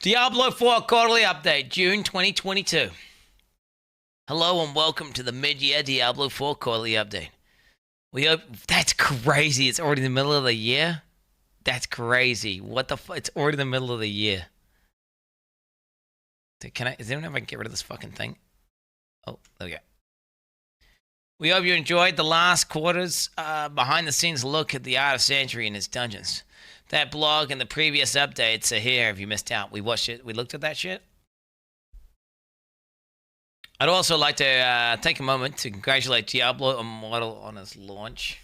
Diablo 4 quarterly update, June 2022. Hello and welcome to the mid-year Diablo 4 quarterly update. We hope that's crazy. It's already the middle of the year. That's crazy. What the fuck? It's already the middle of the year. Is there anyone I can get rid of this fucking thing? Oh, there we go. We hope you enjoyed the last quarter's behind-the-scenes look at the Art of Sanctuary and its dungeons. That blog and the previous updates are here if you missed out. We watched it. We looked at that shit. I'd also like to take a moment to congratulate Diablo Immortal on its launch.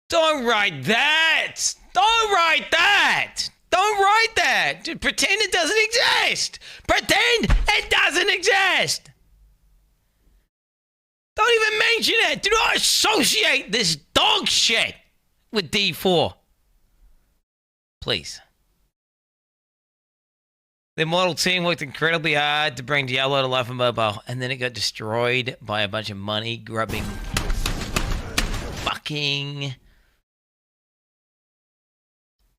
Don't write that! Don't write that! Don't write that! Pretend it doesn't exist! Pretend it doesn't exist! Don't even mention it! Do not associate this dog shit with D4. Please. The Immortal team worked incredibly hard to bring Diablo to life on mobile, and then it got destroyed by a bunch of money-grubbing fucking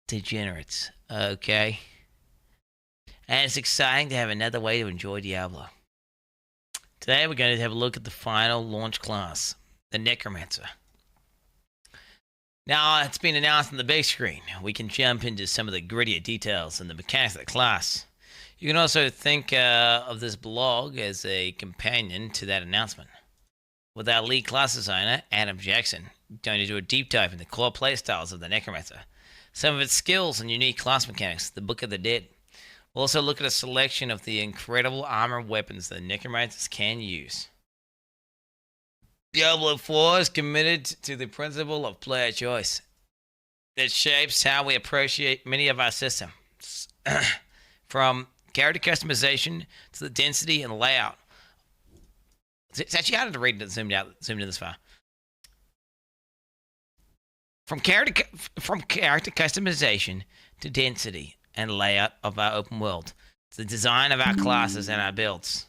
degenerates. Okay. And it's exciting to have another way to enjoy Diablo. Today we're going to have a look at the final launch class, the Necromancer. Now it's been announced on the big screen. We can jump into some of the grittier details and the mechanics of the class. You can also think of this blog as a companion to that announcement. With our lead class designer, Adam Jackson, going to do a deep dive into core playstyles of the Necromancer, some of its skills and unique class mechanics, the Book of the Dead. We'll also look at a selection of the incredible armor weapons that Necromancers can use. Diablo 4 is committed to the principle of player choice that shapes how we approach many of our systems. From character customization to the density and layout. It's actually harder to read it zoomed in this far. From character customization to density and layout of our open world, to the design of our classes and our builds.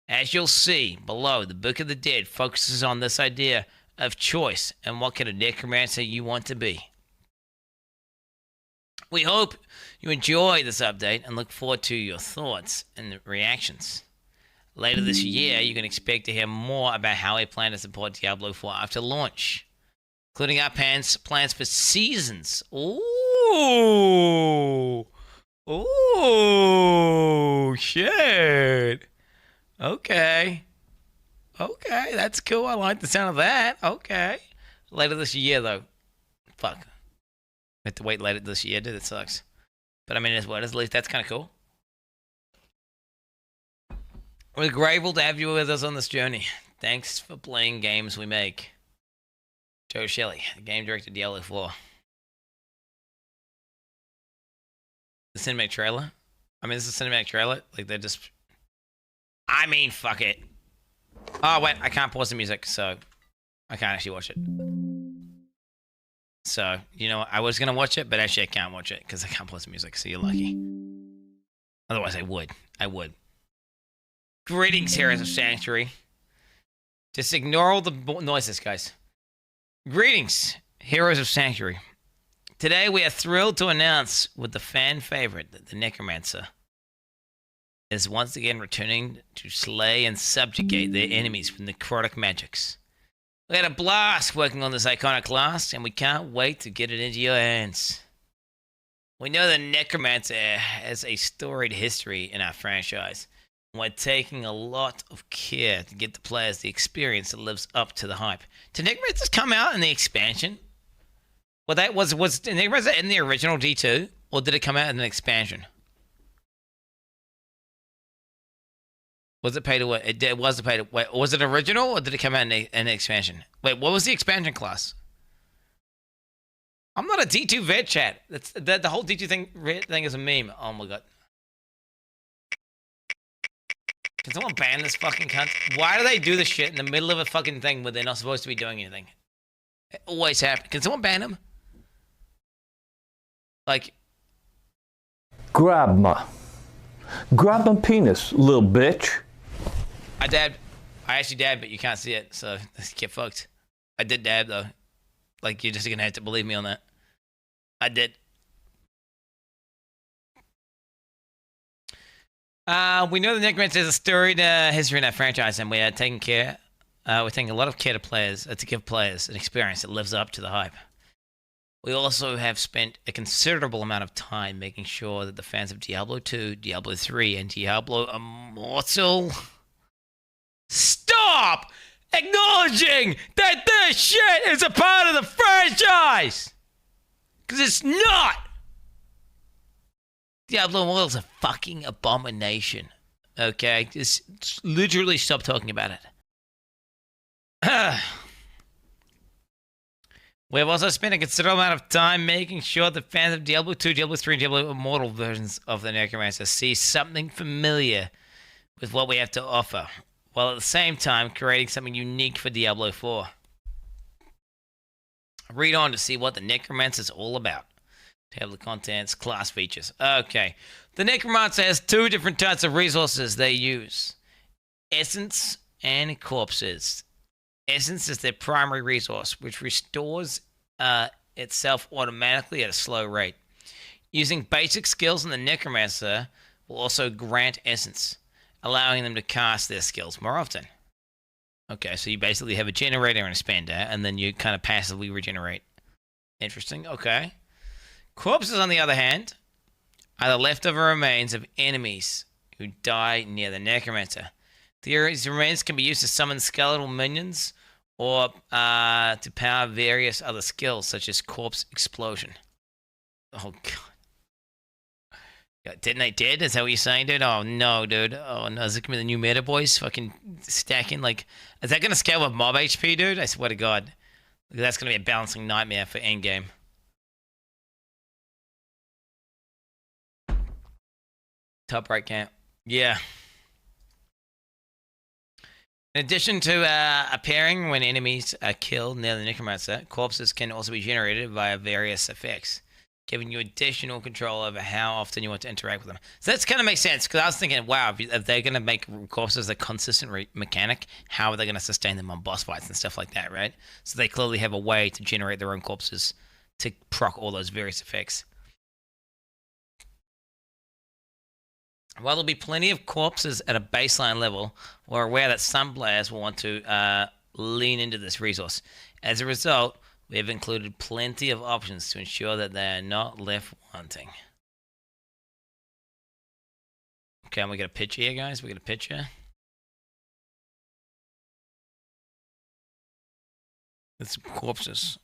As you'll see below, the Book of the Dead focuses on this idea of choice and what kind of necromancer you want to be. We hope you enjoy this update and look forward to your thoughts and reactions. Later this year, you can expect to hear more about how we plan to support Diablo 4 after launch, including our plans for seasons. Ooh! Ooh! Shit! Okay. Okay, that's cool. I like the sound of that. Okay. Later this year, though. Fuck. I have to wait later this year, dude. It sucks. But I mean, at least that's kind of cool. We're grateful to have you with us on this journey. Thanks for playing games we make. Joe Shelley, the game director of Diablo 4. The cinematic trailer? I mean, this is a cinematic trailer? Like, they're just... I mean, fuck it. Oh, wait, I can't pause the music, so I can't actually watch it. So, you know, I was going to watch it, but actually I can't watch it because I can't pause the music, so you're lucky. Otherwise, I would. I would. Greetings, heroes of Sanctuary. Just ignore all the noises, guys. Greetings, heroes of Sanctuary. Today we are thrilled to announce with the fan favorite that the Necromancer is once again returning to slay and subjugate their enemies with necrotic magics. We had a blast working on this iconic class, and we can't wait to get it into your hands. We know the Necromancer has a storied history in our franchise, and we're taking a lot of care to get the players the experience that lives up to the hype. Did Necromancers come out in the expansion? Well, that was Necromancer in the original D2, or did it come out in an expansion? Was it pay to win? It was a pay to win. Was it original or did it come out in an expansion? Wait, what was the expansion class? I'm not a D2 vet, chat. That's the whole D2 thing is a meme. Oh my god. Can someone ban this fucking cunt? Why do they do this shit in the middle of a fucking thing where they're not supposed to be doing anything? It always happens. Can someone ban him? Like... Grab my penis, little bitch. Dad, I actually dabbed, but you can't see it, so get fucked. I did dab though. Like, you're just gonna have to believe me on that. I did. We know the Necromancer has a storied history in that franchise, and we are taking care. We're taking a lot of care to give players an experience that lives up to the hype. We also have spent a considerable amount of time making sure that the fans of Diablo 2, Diablo 3, and Diablo Immortal stop acknowledging that this shit is a part of the franchise! Because it's not! Diablo Immortal is a fucking abomination. Okay? Just literally stop talking about it. We have also spent a considerable amount of time making sure the fans of Diablo 2, Diablo 3, and Diablo Immortal versions of the Necromancer see something familiar with what we have to offer, while at the same time creating something unique for Diablo 4. Read on to see what the Necromancer is all about. Table of contents, class features. Okay. The Necromancer has two different types of resources they use. Essence and corpses. Essence is their primary resource, which restores itself automatically at a slow rate. Using basic skills in the Necromancer will also grant essence, allowing them to cast their skills more often. Okay, so you basically have a generator and a spender, and then you kind of passively regenerate. Interesting, okay. Corpses, on the other hand, are the leftover remains of enemies who die near the Necromancer. These remains can be used to summon skeletal minions or to power various other skills, such as Corpse Explosion. Oh, God. Detonate Dead? Is that what you're saying, dude? Oh, no, dude. Oh, no. Is it going to be the new meta, boys? Fucking stacking, like... Is that going to scale with mob HP, dude? I swear to God. That's going to be a balancing nightmare for endgame. Top right camp. Yeah. In addition to appearing when enemies are killed near the Necromancer, corpses can also be generated via various effects, giving you additional control over how often you want to interact with them. So that's kind of makes sense, because I was thinking, wow, if they're going to make corpses a consistent mechanic, how are they going to sustain them on boss fights and stuff like that, right? So they clearly have a way to generate their own corpses to proc all those various effects. While there'll be plenty of corpses at a baseline level, we're aware that some players will want to lean into this resource. As a result, we have included plenty of options to ensure that they are not left wanting. Okay, and we got a picture here, guys. We got a picture. It's corpses.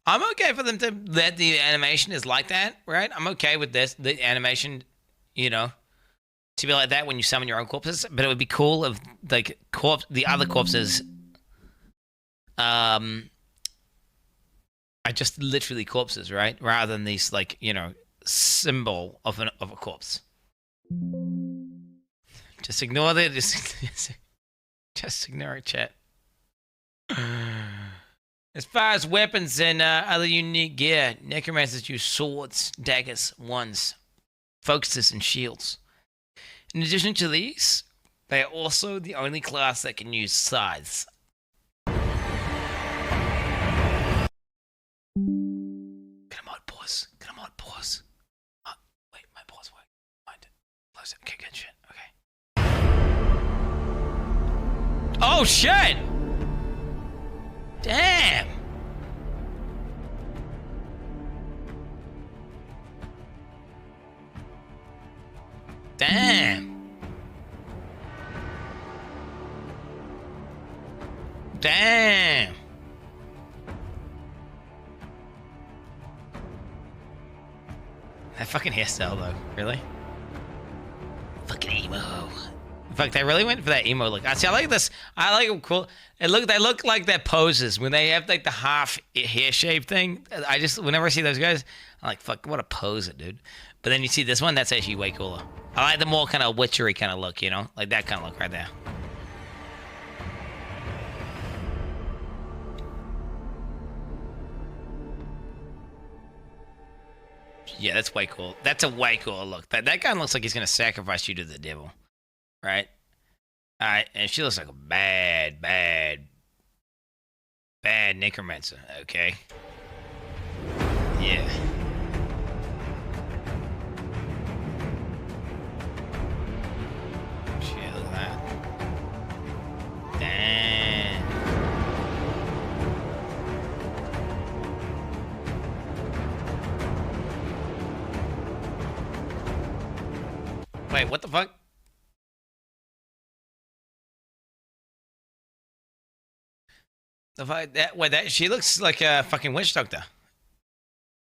I'm okay for them to let the animation is like that, right? I'm okay with this, the animation, you know, to be like that when you summon your own corpses. But it would be cool if, like, the other corpses, are just literally corpses, right? Rather than these, like, you know, symbol of a corpse. Just ignore the, just ignore it, chat. As far as weapons and other unique gear, Necromancers use swords, daggers, wands, focuses, and shields. In addition to these, they are also the only class that can use scythes. Get a mod pause. Get a mod pause. Oh, wait, my pause work. Mind it. Close it. Okay, good shit. Okay. Oh, shit! Damn! Damn! Damn! That fucking hairstyle, though. Really? Fucking emo. In fact, they really went for that emo look. I see. I like this. I like them cool. They look like their poses when they have like the half hair shape thing. Whenever I see those guys, I'm like, fuck, what a poser, dude. But then you see this one, that's actually way cooler. I like the more kind of witchery kind of look, you know, like that kind of look right there. Yeah, that's way cool. That's a way cooler look. That guy looks like he's gonna sacrifice you to the devil, right? Alright, and she looks like a bad Necromancer, okay? Yeah. Shit, look at that. Damn. Wait, what the fuck? The fuck that she looks like a fucking witch doctor.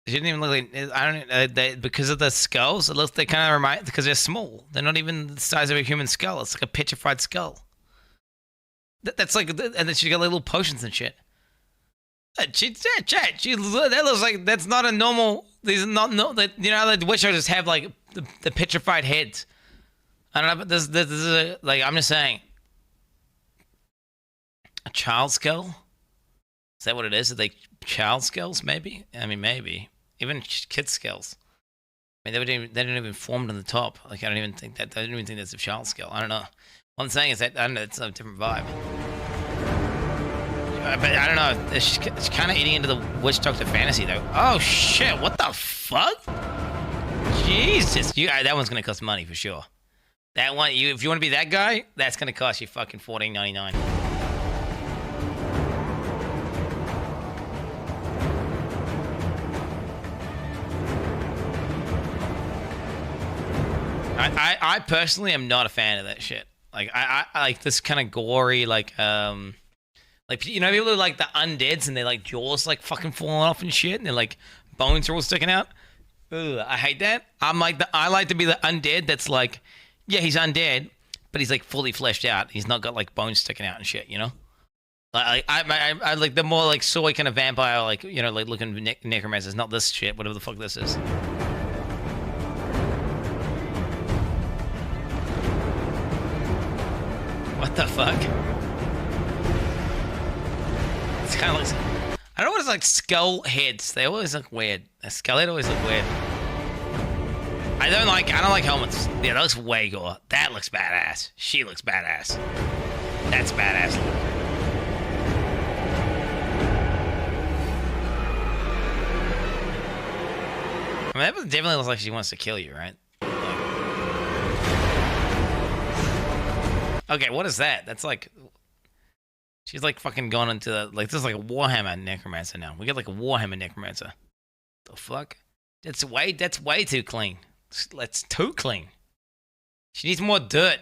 She didn't even look like I don't because of the skulls. It looks they kind of remind because they're small. They're not even the size of a human skull. It's like a petrified skull. That's like, and then she got little potions and shit. That looks like that's not a normal. These are not no. You know, the witch doctors have like the petrified heads. I don't know, but this is like I'm just saying. A child skull. Is that what it is? Are they child skulls? Maybe. I mean, maybe even kid skulls. I mean, they didn't even formed on the top. Like I don't even think that's a child skull. I don't know. What I'm saying is that I don't know. It's a different vibe. But I don't know. It's kind of eating into the witch doctor fantasy though. Oh shit! What the fuck? Jesus! That one's gonna cost money for sure. That one, if you want to be that guy, that's gonna cost you fucking $14.99. I personally am not a fan of that shit. Like I like this kind of gory, like you know, people who like the undeads and their like jaws like fucking falling off and shit, and their like bones are all sticking out. Ugh, I hate that. I like to be the undead that's like, yeah, he's undead, but he's like fully fleshed out. He's not got like bones sticking out and shit, you know. Like I like the more like soy kind of vampire, like, you know, like looking necromancers, not this shit, whatever the fuck this is. What the fuck? It's kind of like, I don't know what it's like, skull heads. They always look weird. A skull head always look weird. I don't like helmets. Yeah, that looks way gore. That looks badass. She looks badass. That's badass. I mean, that definitely looks like she wants to kill you, right? Okay, what is that? That's like, she's like fucking going into the, like, this is like a Warhammer Necromancer now. We got like a Warhammer Necromancer. The fuck? That's way too clean. That's too clean. She needs more dirt.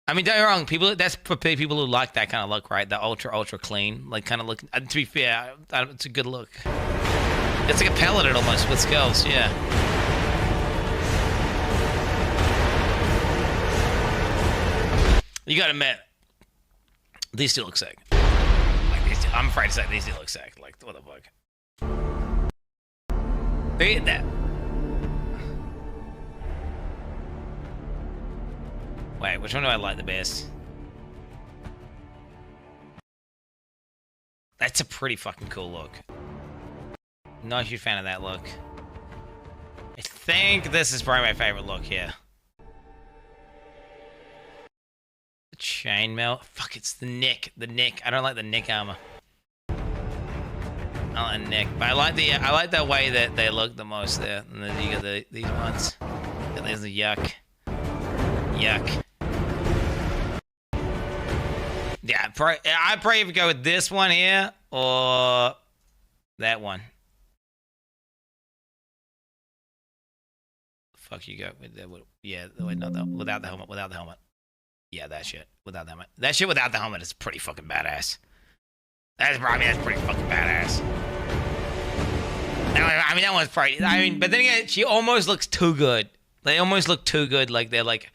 I mean, don't get me wrong. That's for people who like that kind of look, right? The ultra clean, like kind of look. To be fair, it's a good look. It's like a paladin almost with skulls, yeah. You gotta admit, these two look sick. Like these two, I'm afraid to say these two look sick. Like, what the fuck? Look at that. Wait, which one do I like the best? That's a pretty fucking cool look. Not a huge fan of that look. I think this is probably my favorite look here. The chainmail. Fuck, it's the neck. The neck. I don't like the neck armor. I like the neck, but I like the way that they look the most there. And then you got these ones. There's the yuck. Yuck. Yeah, I'd probably either go with this one here or that one. Fuck you go with that. Yeah, wait, no, without the helmet. Without the helmet. Yeah, that shit. Without the helmet. That shit without the helmet is pretty fucking badass. That's pretty fucking badass. I mean, that one's probably. I mean, but then again, she almost looks too good. They almost look too good, like they're like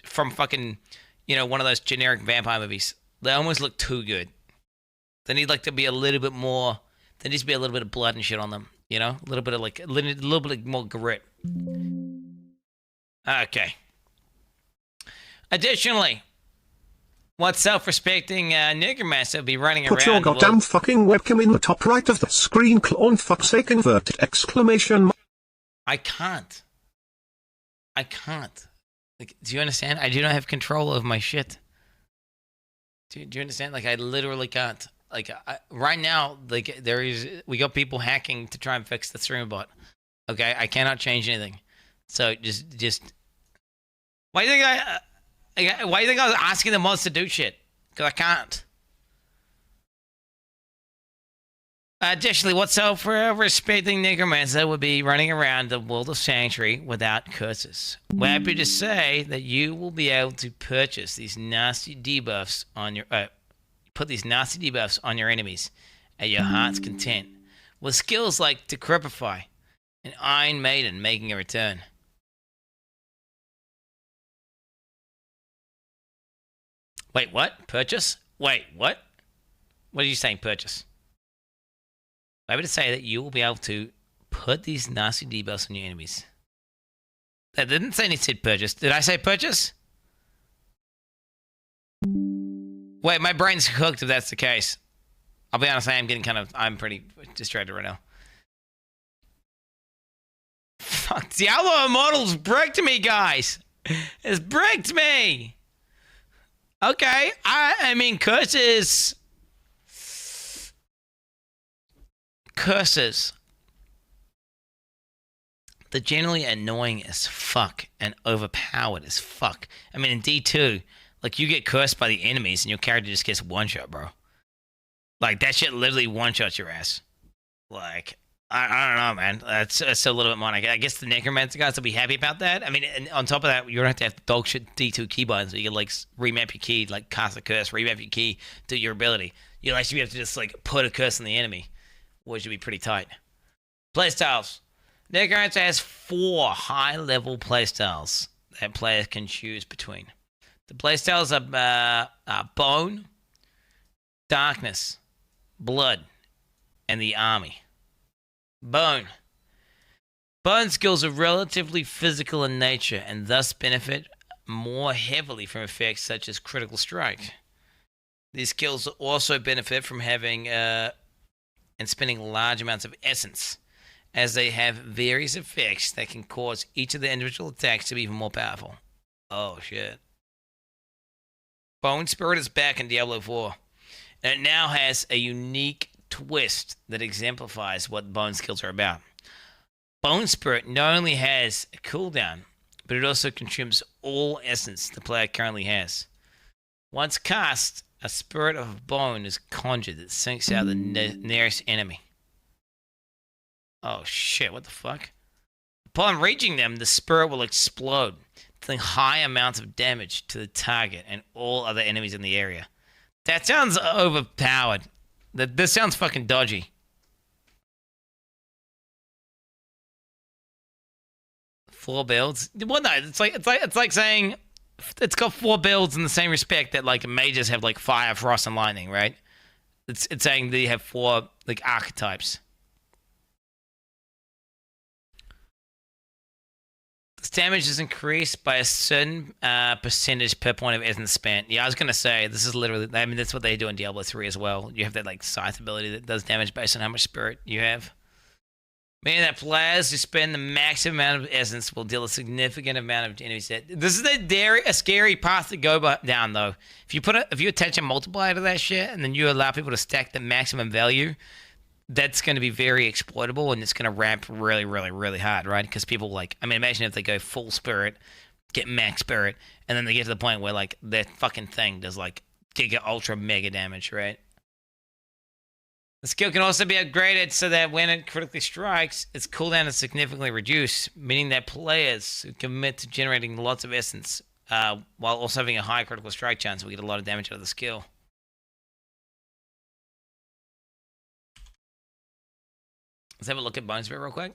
from fucking, you know, one of those generic vampire movies. They almost look too good. They need like to be a little bit more. There needs to be a little bit of blood and shit on them. You know, a little bit of like a little bit more grit. Okay. Additionally, what self-respecting Necromancer be running around? Put your goddamn fucking webcam in the top right of the screen, clone fuck's sake, inverted exclamation. I can't. Like, do you understand? I do not have control of my shit. Do you understand? Like, I literally can't. Like, right now, like, we got people hacking to try and fix the streamer bot. Okay, I cannot change anything. So just. Why do you think why do you think I was asking the mods to do shit? Because I can't. Additionally, what self-respecting Necromancer would be running around the world of Sanctuary without curses? We're happy to say that you will be able to purchase these nasty debuffs on your put these nasty debuffs on your enemies at your heart's content, with skills like Decrepify and Iron Maiden making a return. Wait, what? Purchase? Wait, what? What are you saying, purchase? I'm able to say that you will be able to put these nasty debuffs on your enemies. That didn't say any said purchase. Did I say purchase? Wait, my brain's hooked if that's the case. I'll be honest, I'm pretty distracted right now. Fuck, Diablo Immortal's bricked me, guys. It's bricked me. Okay, I mean, curses. They're generally annoying as fuck and overpowered as fuck. I mean, in D2, like, you get cursed by the enemies and your character just gets one-shot, bro. Like, that shit literally one-shots your ass. Like, I don't know, man. That's a little bit more. I guess the Necromancer guys will be happy about that. I mean, and on top of that, you don't have to have dog shit D2 key buttons. So you can, like, remap your key, like, cast a curse, remap your key, do your ability. You'll actually have to just, like, put a curse on the enemy, which would be pretty tight. Playstyles. Necromancer has 4 high-level playstyles that players can choose between. The playstyles are Bone, Darkness, Blood, and the Army. Bone. Bone skills are relatively physical in nature and thus benefit more heavily from effects such as Critical Strike. These skills also benefit from having and spending large amounts of essence, as they have various effects that can cause each of the individual attacks to be even more powerful. Oh, shit. Bone Spirit is back in Diablo 4, and it now has a unique twist that exemplifies what Bone skills are about. Bone Spirit not only has a cooldown, but it also consumes all essence the player currently has. Once cast, a Spirit of Bone is conjured that sinks out the nearest enemy. Oh shit, what the fuck? Upon reaching them, the spirit will explode, dealing high amounts of damage to the target and all other enemies in the area. That sounds overpowered. This sounds fucking dodgy. Four builds? Well, no, it's like saying it's got 4 builds in the same respect that, like, mages have, like, fire, frost, and lightning, right? It's saying that you have 4, like, archetypes. This damage is increased by a certain percentage per point of essence spent. Yeah, I was going to say, this is literally, I mean, that's what they do in Diablo 3 as well. You have that, like, scythe ability that does damage based on how much spirit you have. Meaning that players who spend the maximum amount of essence will deal a significant amount of enemies. This is a scary path to go down, though. If you attach a multiplier to that shit, and then you allow people to stack the maximum value, that's going to be very exploitable, and it's going to ramp really, really, really hard, right? Because people, like, I mean, imagine if they go full spirit, get max spirit, and then they get to the point where, like, their fucking thing does, like, giga ultra mega damage, right? The skill can also be upgraded so that when it critically strikes, its cooldown is significantly reduced, meaning that players who commit to generating lots of essence while also having a high critical strike chance will get a lot of damage out of the skill. Let's have a look at Bone Spirit real quick.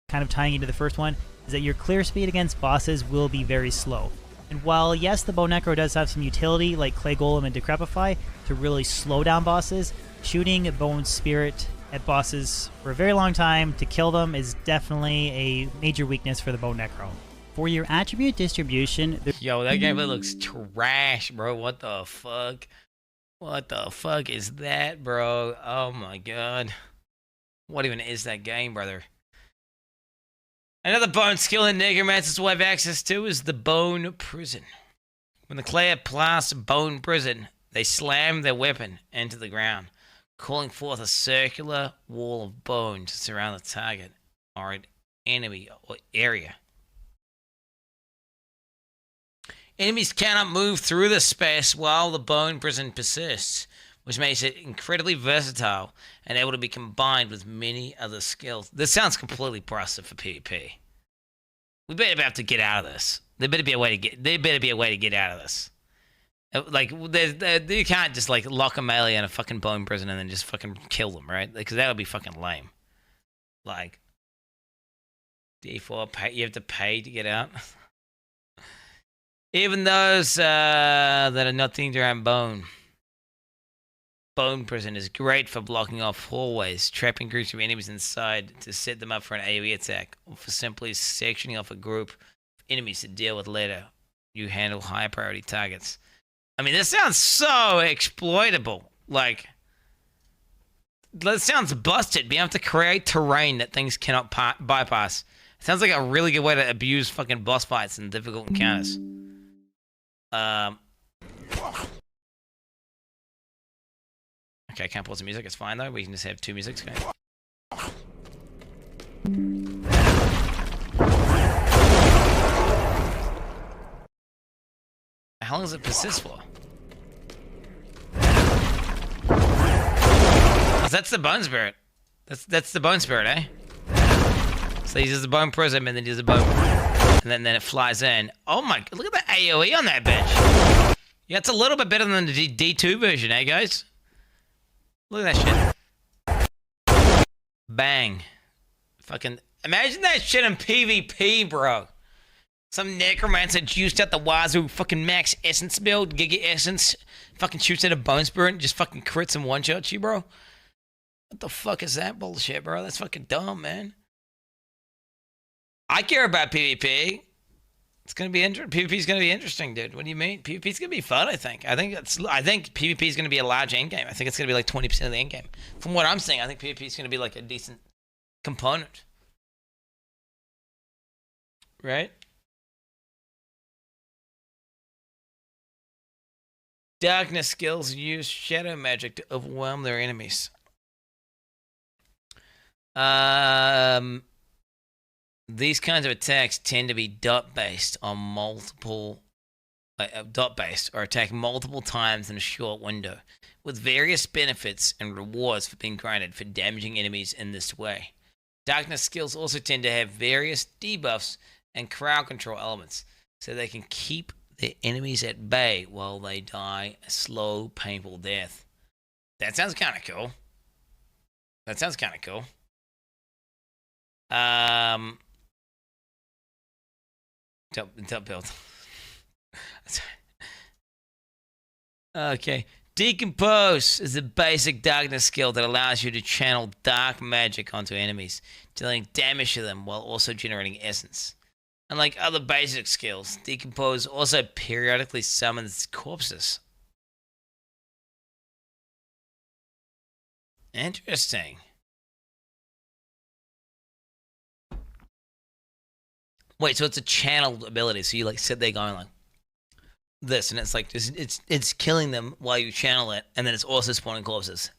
Kind of tying into the first one, is that your clear speed against bosses will be very slow. And while, yes, the Bone Necro does have some utility, like Clay Golem and Decrepify, to really slow down bosses, shooting Bone Spirit at bosses for a very long time to kill them is definitely a major weakness for the Bone Necro. For your attribute distribution... Yo, that gameplay looks trash, bro. What the fuck? What the fuck is that, bro? Oh my god. What even is that game, brother? Another bone skill that Necromancers will have access to is the Bone Prison. When the player plasts Bone Prison, they slam their weapon into the ground, calling forth a circular wall of bone to surround the target or an enemy or area. Enemies cannot move through the space while the Bone Prison persists, which makes it incredibly versatile and able to be combined with many other skills. This sounds completely busted for PvP. We better have to get out of this. There better be a way to get out of this. Like, you can't just like lock a melee in a fucking bone prison and then just fucking kill them, right? Because that would be fucking lame. Like, D4, you have to pay to get out. Even those that are not themed around Bone Prison is great for blocking off hallways, trapping groups of enemies inside to set them up for an AoE attack, or for simply sectioning off a group of enemies to deal with later. You handle high priority targets. I mean, this sounds so exploitable. Like, that sounds busted. Being able to create terrain that things cannot bypass. It sounds like a really good way to abuse fucking boss fights and difficult encounters. Okay, I can't pause the music. It's fine though. We can just have two musics going. How long does it persist for? Oh, that's the bone spirit. That's the bone spirit, eh? So he uses the bone prism and then he does the bone, and then it flies in. Oh my! Look at the AOE on that bitch. Yeah, it's a little bit better than the D2 version, eh, guys? Look at that shit. Bang. Fucking imagine that shit in PvP, bro. Some necromancer juiced out the wazoo, fucking max essence build, giga essence, fucking shoots at a bone spirit and just fucking crits and one-shots you, bro. What the fuck is that bullshit, bro? That's fucking dumb, man. I care about PvP. It's gonna be interesting. PvP's gonna be interesting, dude. What do you mean? PvP's gonna be fun. I think PvP's gonna be a large end game. I think it's gonna be like 20% of the end game. From what I'm seeing, I think PvP's gonna be like a decent component, right? Darkness skills use shadow magic to overwhelm their enemies. These kinds of attacks tend to be dot-based on multiple... dot-based, or attack multiple times in a short window, with various benefits and rewards for being granted for damaging enemies in this way. Darkness skills also tend to have various debuffs and crowd control elements, so they can keep their enemies at bay while they die a slow, painful death. That sounds kind of cool. Top build. Okay. Decompose is a basic darkness skill that allows you to channel dark magic onto enemies, dealing damage to them while also generating essence. Unlike other basic skills, Decompose also periodically summons corpses. Interesting. Wait, so it's a channeled ability. So you like sit there going like this, and it's like it's killing them while you channel it, and then it's also spawning corpses.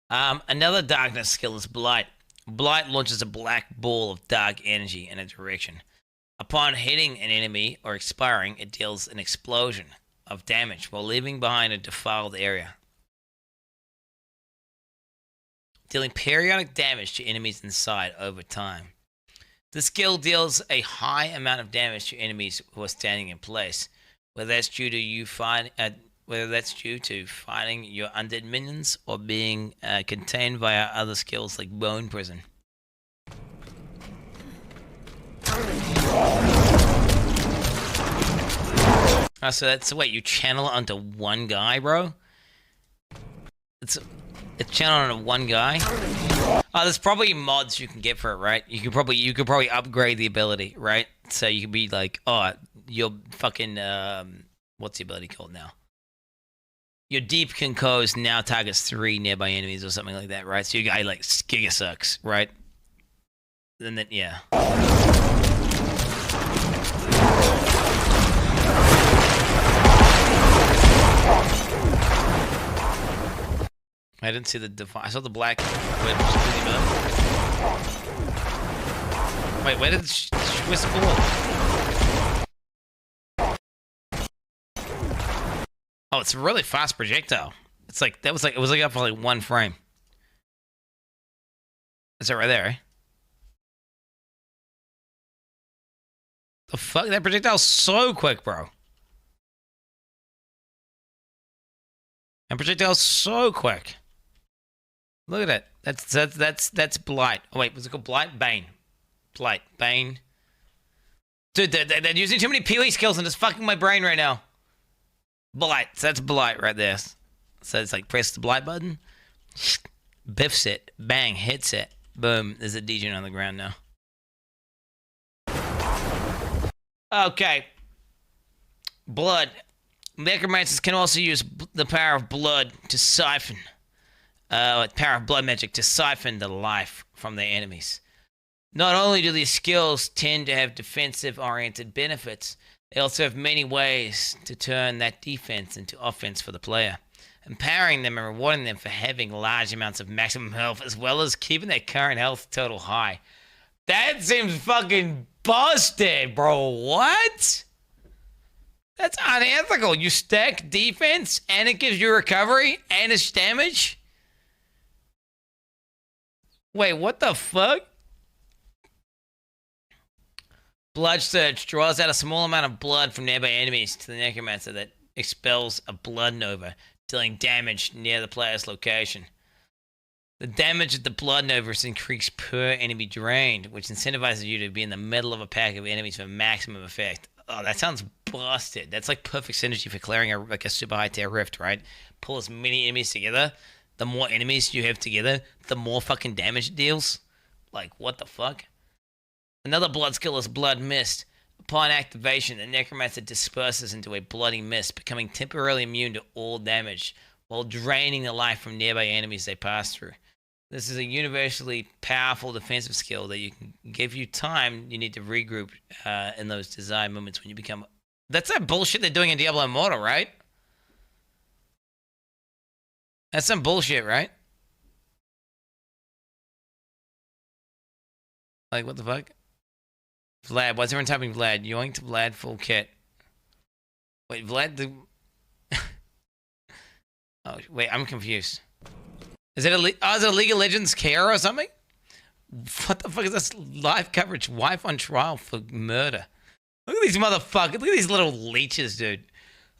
Another darkness skill is Blight. Blight launches a black ball of dark energy in a direction. Upon hitting an enemy or expiring, it deals an explosion of damage while leaving behind a defiled area, dealing periodic damage to enemies inside over time. The skill deals a high amount of damage to enemies who are standing in place, whether that's due to fighting your undead minions or being contained via other skills like Bone Prison. So that's wait, you channel it onto one guy, bro? It's channeled onto one guy. Oh, there's probably mods you can get for it, right? You could probably upgrade the ability, right? So you could be like, oh, your fucking what's the ability called now? Your Deep Concourse now targets 3 nearby enemies or something like that, right? So your guy like Giga sucks, right? And then, yeah. I didn't see the I saw the black. Wait, where did Swiss go? Oh, it's a really fast projectile. It's like it was like up for like 1 frame. Is that right there? Eh? The fuck? That projectile's so quick, bro. That projectile's so quick. Look at it. That's Blight. Oh wait, was it called Blight? Bane. Blight. Bane. Dude, they're using too many Pee-wee skills and it's fucking my brain right now. Blight. So that's Blight right there. So it's like press the Blight button. Biffs it. Bang. Hits it. Boom. There's a degen on the ground now. Okay. Blood. Necromancers can also use the power of blood to siphon. Power of blood magic to siphon the life from their enemies. Not only do these skills tend to have defensive-oriented benefits, they also have many ways to turn that defense into offense for the player, empowering them and rewarding them for having large amounts of maximum health, as well as keeping their current health total high. That seems fucking busted, bro. What? That's unethical. You stack defense, and it gives you recovery, and it's damage? Wait, what the fuck? Blood Surge draws out a small amount of blood from nearby enemies to the Necromancer that expels a blood nova, dealing damage near the player's location. The damage of the blood nova is increased per enemy drained, which incentivizes you to be in the middle of a pack of enemies for maximum effect. Oh, that sounds busted. That's like perfect synergy for clearing a super high tier rift, right? Pull as many enemies together. The more enemies you have together, the more fucking damage it deals. Like, what the fuck? Another blood skill is Blood Mist. Upon activation, the Necromancer disperses into a bloody mist, becoming temporarily immune to all damage, while draining the life from nearby enemies they pass through. This is a universally powerful defensive skill that you can give you time you need to regroup in those desired moments when you become... That's that bullshit they're doing in Diablo Immortal, right? That's some bullshit, right? Like, what the fuck? Vlad, why's everyone typing Vlad? Yoink to Vlad full kit. Wait, Vlad the... Oh, wait, I'm confused. Is it a League of Legends care or something? What the fuck is this live coverage? Wife on trial for murder. Look at these motherfuckers. Look at these little leeches, dude.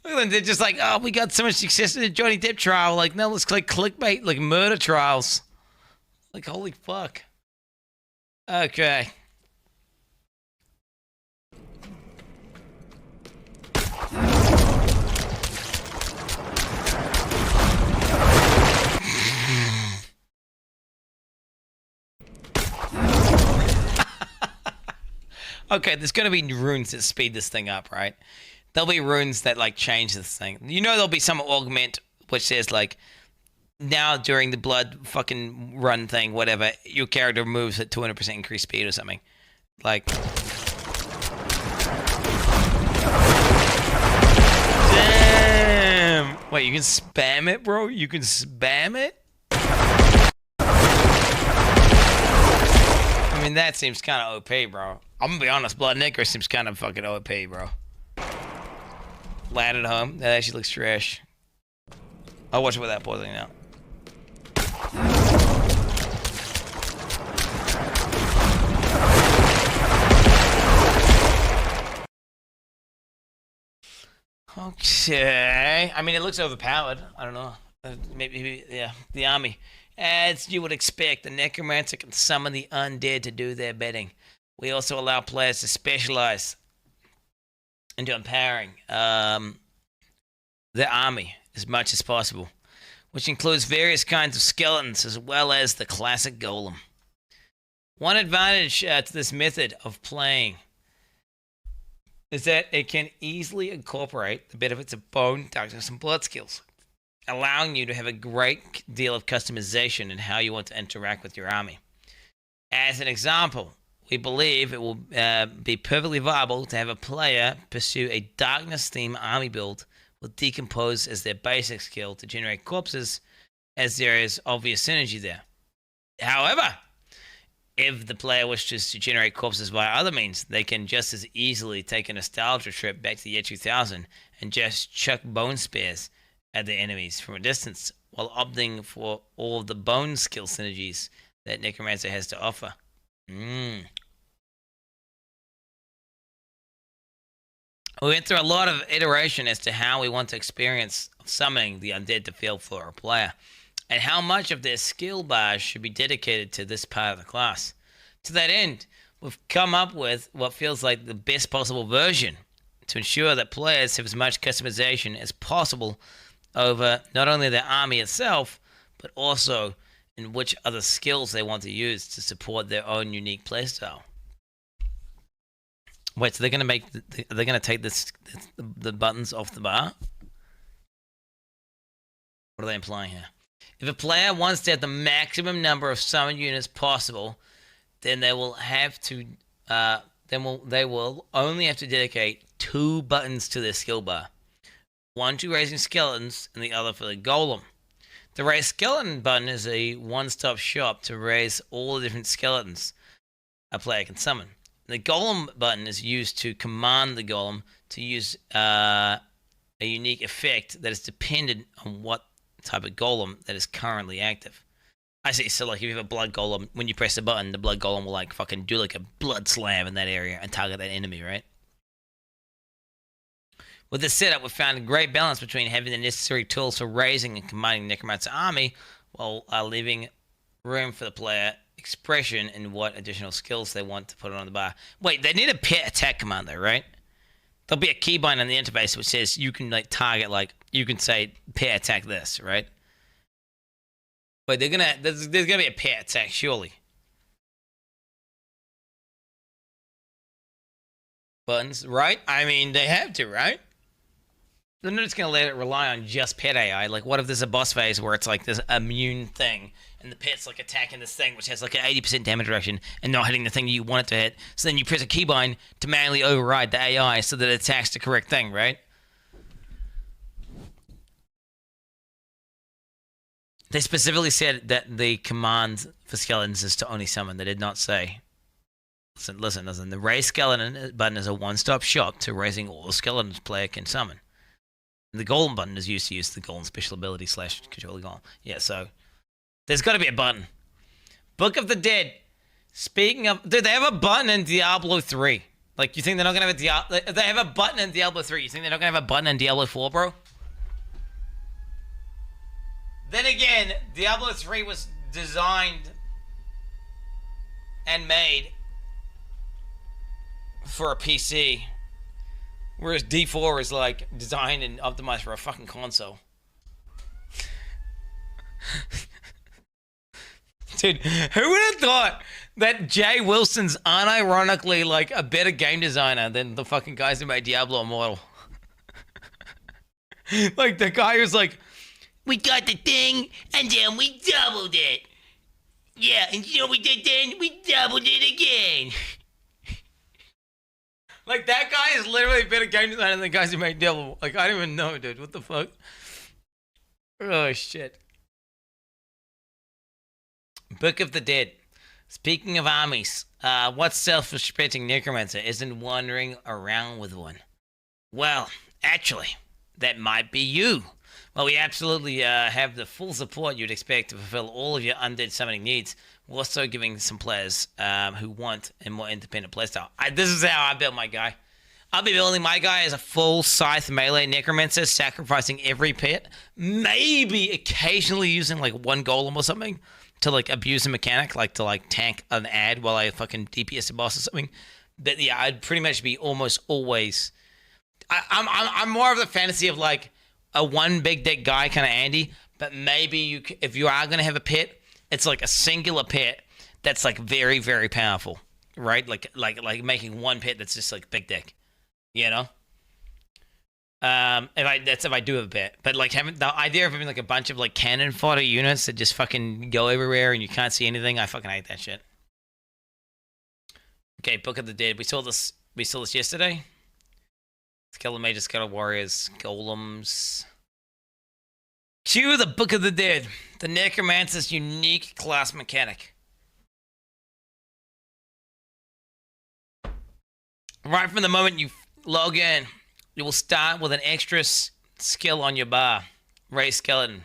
Look at them. They're just like, oh, we got so much success in the Johnny Depp trial. Like, no, let's like clickbait, like murder trials. Like, holy fuck. Okay. Okay, there's going to be runes that speed this thing up, right? There'll be runes that, like, change this thing. You know there'll be some augment which says, like, now during the blood fucking run thing, whatever, your character moves at 200% increased speed or something. Like... Damn! Wait, you can spam it, bro? You can spam it? I mean, that seems kind of OP, bro. I'm gonna be honest, Blood Necro seems kind of fucking OP, bro. Lad at home. That actually looks trash. I'll watch it without pausing now. Okay. I mean, it looks overpowered. I don't know. Maybe, yeah. The army. As you would expect, the Necromancer can summon the undead to do their bidding. We also allow players to specialize into empowering their army as much as possible, which includes various kinds of skeletons as well as the classic golem. One advantage to this method of playing is that it can easily incorporate the benefits of bone, darkness, and blood skills, allowing you to have a great deal of customization in how you want to interact with your army. As an example, we believe it will be perfectly viable to have a player pursue a darkness-themed army build with Decompose as their basic skill to generate corpses, as there is obvious synergy there. However, if the player wishes to generate corpses via other means, they can just as easily take a nostalgia trip back to the year 2000 and just chuck bone spears at their enemies from a distance, while opting for all of the bone skill synergies that Necromancer has to offer. We went through a lot of iteration as to how we want to experience summoning the undead to feel for a player, and how much of their skill bars should be dedicated to this part of the class. To that end, we've come up with what feels like the best possible version to ensure that players have as much customization as possible over not only their army itself, but also in which other skills they want to use to support their own unique playstyle. Wait, so they're gonna take the buttons off the bar? What are they implying here? If a player wants to have the maximum number of summon units possible, then they will have to. They will only have to dedicate 2 buttons to their skill bar, one to raising skeletons and the other for the golem. The raise skeleton button is a one-stop shop to raise all the different skeletons a player can summon. The golem button is used to command the golem to use a unique effect that is dependent on what type of golem that is currently active. I see, so like if you have a blood golem, when you press the button, the blood golem will like fucking do like a blood slam in that area and target that enemy, right? With this setup, we've found a great balance between having the necessary tools for raising and commanding Necromancer army, while leaving room for the player expression in what additional skills they want to put on the bar. Wait, they need a pet attack command though, right? There'll be a keybind on the interface which says you can like target, like you can say pair attack this, right? But there's gonna be a pair attack, surely. Buttons, right? I mean, they have to, right? They're not just gonna let it rely on just pet AI. Like, what if there's a boss phase where it's like this immune thing, and the pet's like attacking this thing, which has like an 80% damage reduction, and not hitting the thing you want it to hit. So then you press a keybind to manually override the AI so that it attacks the correct thing, right? They specifically said that the command for skeletons is to only summon. They did not say. Listen. The raise skeleton button is a one-stop shop to raising all the skeletons player can summon. The golem button is used to use the golem special ability / control the golem. Yeah, so there's got to be a button. Book of the Dead. Speaking of, dude, they have a button in Diablo 3. Like, you think they're not gonna have a Diablo? They have a button in Diablo 3. You think they're not gonna have a button in Diablo 4, bro? Then again, Diablo 3 was designed and made for a PC, whereas D4 is like designed and optimized for a fucking console. Dude, who would have thought that Jay Wilson's unironically like a better game designer than the fucking guys who made Diablo Immortal? Like the guy who's like, we got the thing and then we doubled it. Yeah, and you know what we did then? We doubled it again. Like, that guy is literally a better game designer than the guys who made Diablo. Like, I don't even know, dude. What the fuck? Oh, shit. Book of the Dead. Speaking of armies, what self-respecting necromancer isn't wandering around with one? Well, actually, that might be you. Well, we absolutely have the full support you'd expect to fulfill all of your undead summoning needs. We're also giving some players who want a more independent playstyle. This is how I build my guy. I'll be building my guy as a full scythe melee necromancer, sacrificing every pet. Maybe occasionally using like one golem or something to like abuse a mechanic, like to like tank an ad while I fucking DPS a boss or something. But yeah, I'd pretty much be almost always. I'm more of the fantasy of like a one big deck guy, kind of Andy. But maybe if you are gonna have a pet, it's like a singular pet that's like very, very powerful, right? Like making one pet that's just like big deck, you know. If I do have a pet, but like having the idea of having like a bunch of like cannon fodder units that just fucking go everywhere and you can't see anything, I fucking hate that shit. Okay, Book of the Dead. We saw this yesterday. Skeleton Mages, Skeleton Warriors, Golems. Cue the Book of the Dead. The Necromancer's unique class mechanic. Right from the moment you log in, you will start with an extra skill on your bar. Raise Skeleton.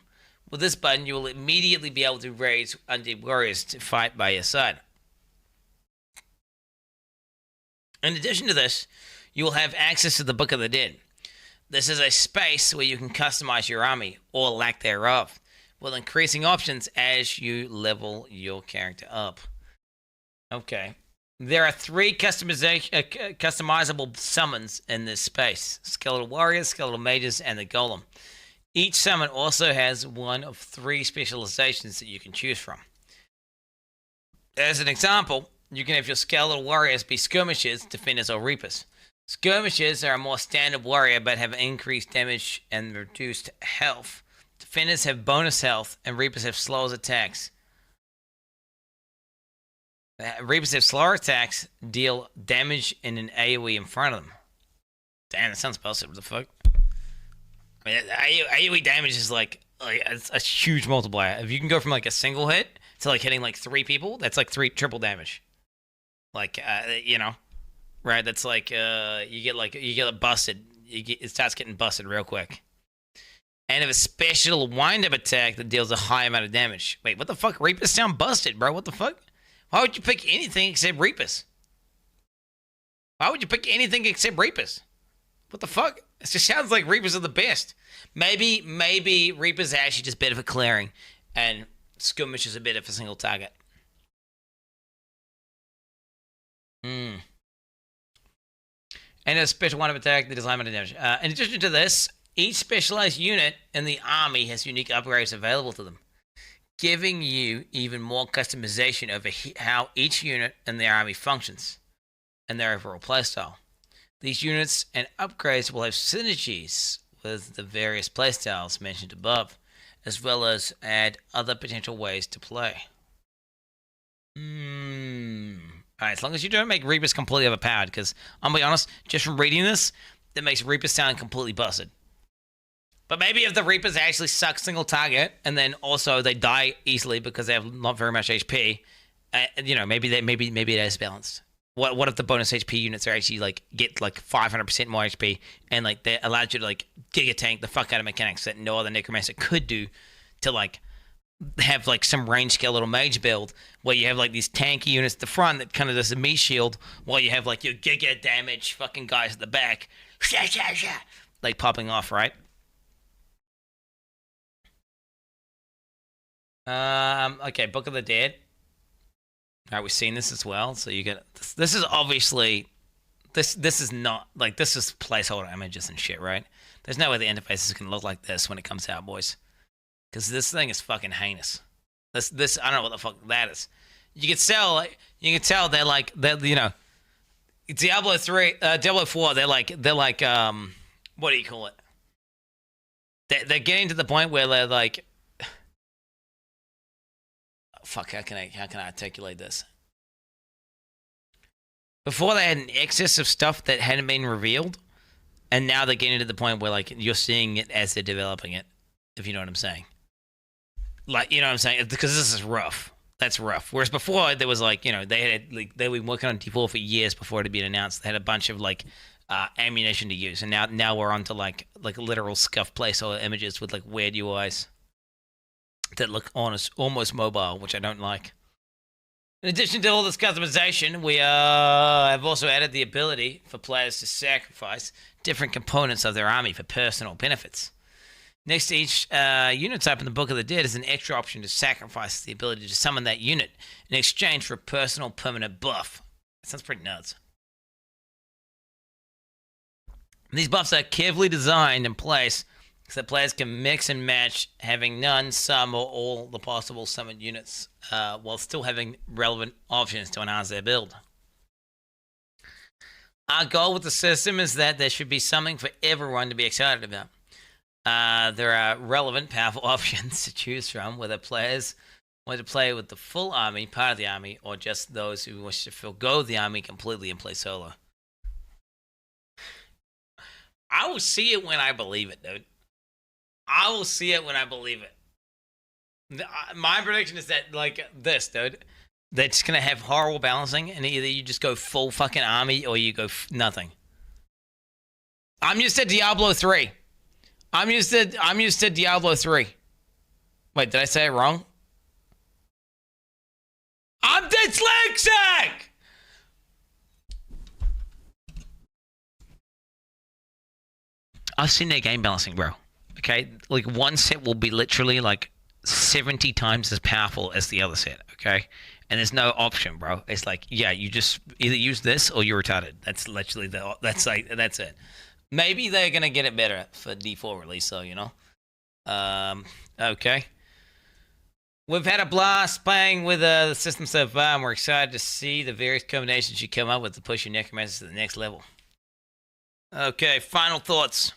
With this button, you will immediately be able to raise undead warriors to fight by your side. In addition to this, you will have access to the Book of the Dead. This is a space where you can customize your army, or lack thereof, with increasing options as you level your character up. Okay. There are 3 customizable summons in this space. Skeletal Warriors, Skeletal Mages, and the Golem. Each summon also has one of 3 specializations that you can choose from. As an example, you can have your Skeletal Warriors be Skirmishers, Defenders, or Reapers. Skirmishers are a more standard warrior but have increased damage and reduced health. Defenders have bonus health, and Reapers have slower attacks. Reapers have slower attacks, deal damage in an AoE in front of them. Damn, that sounds busted. What the fuck? I mean, AoE damage is like it's a huge multiplier. If you can go from like a single hit to like hitting like 3 people, that's like 3 triple damage. Like you know, right? That's like you get busted. It starts getting busted real quick. And if a special wind-up attack that deals a high amount of damage. Wait, what the fuck? Reapers sound busted, bro. What the fuck? Why would you pick anything except Reapers? Why would you pick anything except Reapers? What the fuck? It just sounds like Reapers are the best. Maybe Reapers are actually just better for clearing, and Skirmishers are better for single target. And a special wind-up attack that does high amount of damage. In addition to this, each specialized unit in the army has unique upgrades available to them, giving you even more customization over how each unit in the army functions and their overall playstyle. These units and upgrades will have synergies with the various playstyles mentioned above, as well as add other potential ways to play. Alright, as long as you don't make Reapers completely overpowered, because I'm gonna be honest, just from reading this, that makes Reapers sound completely busted. But maybe if the Reapers actually suck single target, and then also they die easily because they have not very much HP, you know, maybe it is balanced. What if the bonus HP units are actually like get like 500% more HP, and like they allowed you to like giga tank the fuck out of mechanics that no other Necromancer could do, to like have like some range skeletal mage build where you have like these tanky units at the front that kind of does a meat shield, while you have like your giga damage fucking guys at the back, like popping off, right? Okay, Book of the Dead. Alright, we've seen this as well. So you get this is obviously this is not like, this is placeholder images and shit, right? There's no way the interface is gonna look like this when it comes out, boys. Because this thing is fucking heinous. This I don't know what the fuck that is. You can tell they're like you know, Diablo 4, they're like what do you call it? They're getting to the point where they're like, fuck, how can I articulate this? Before they had an excess of stuff that hadn't been revealed, and now they're getting to the point where like you're seeing it as they're developing it, if you know what I'm saying. Like, you know what I'm saying? Because this is rough. That's rough. Whereas before there was like, you know, they were working on D4 for years before it had been announced. They had a bunch of like ammunition to use, and now we're on to like literal scuff placeholder images with like weird UIs that look almost mobile, which I don't like. In addition to all this customization, we have also added the ability for players to sacrifice different components of their army for personal benefits. Next to each unit type in the Book of the Dead is an extra option to sacrifice the ability to summon that unit in exchange for a personal permanent buff. That sounds pretty nuts. These buffs are carefully designed in place so that players can mix and match, having none, some, or all the possible summoned units, while still having relevant options to enhance their build. Our goal with the system is that there should be something for everyone to be excited about. There are relevant, powerful options to choose from, whether players Want to play with the full army, part of the army, or just those who wish to forgo the army completely and play solo? I will see it when I believe it, dude. I will see it when I believe it. My prediction is that, like, this, dude. That's going to have horrible balancing, and either you just go full fucking army or you go nothing. I'm used to Diablo 3. I'm used to Diablo 3. Wait, did I say it wrong? I'm dyslexic! I've seen their game balancing, bro. Okay? Like, one set will be literally, like, 70 times as powerful as the other set, okay? And there's no option, bro. It's like, yeah, you just either use this or you're retarded. That's literally that's it. Maybe they're gonna get it better for D4 release, though, you know? Okay. We've had a blast playing with the system so far, and we're excited to see the various combinations you come up with to push your Necromancer to the next level. Okay, final thoughts.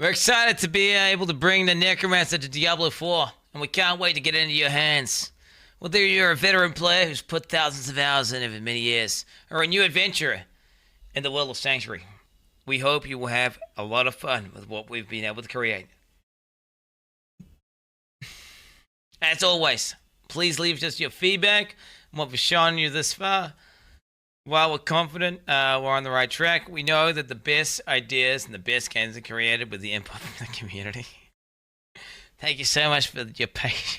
We're excited to be able to bring the Necromancer to Diablo 4, and we can't wait to get it into your hands. Whether you're a veteran player who's put thousands of hours in it many years, or a new adventurer in the world of Sanctuary, we hope you will have a lot of fun with what we've been able to create. As always, please leave us your feedback on what we've shown you this far. While we're confident we're on the right track, we know that the best ideas and the best games are created with the input from the community. Thank you so much for your patience.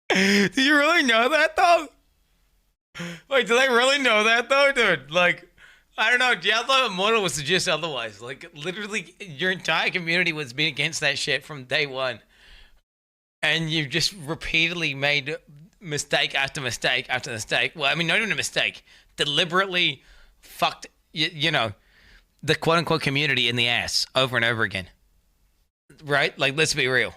Do you really know that, though? Wait, do they really know that, though, dude? Like, I don't know. Diablo Immortal would suggest otherwise. Like, literally, your entire community was being against that shit from day one. And you've just repeatedly made mistake after mistake after mistake. Well, I mean, not even a mistake. Deliberately fucked, you know, the quote-unquote community in the ass over and over again. Right? Like, let's be real.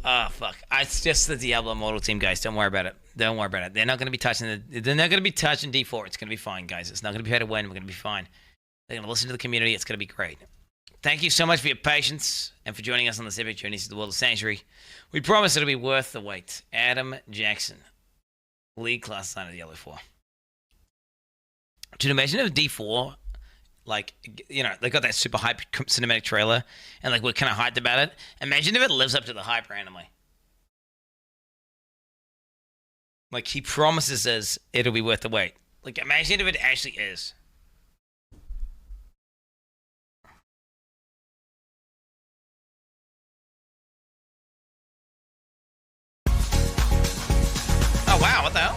Oh, fuck. It's just the Diablo Immortal team, guys. Don't worry about it. Don't worry about it. They're not going to be touching they're not going to be touching D4. It's going to be fine, guys. It's not going to be hard to win. We're going to be fine. They're going to listen to the community. It's going to be great. Thank you so much for your patience and for joining us on this epic journey to the world of Sanctuary. We promise it'll be worth the wait. Adam Jackson, lead class designer of Diablo 4. Dude, imagine if D4, like, you know, they got that super hype cinematic trailer, and, like, we're kind of hyped about it. Imagine if it lives up to the hype randomly. Like, he promises us it'll be worth the wait. Like, imagine if it actually is. Oh, wow, what the hell?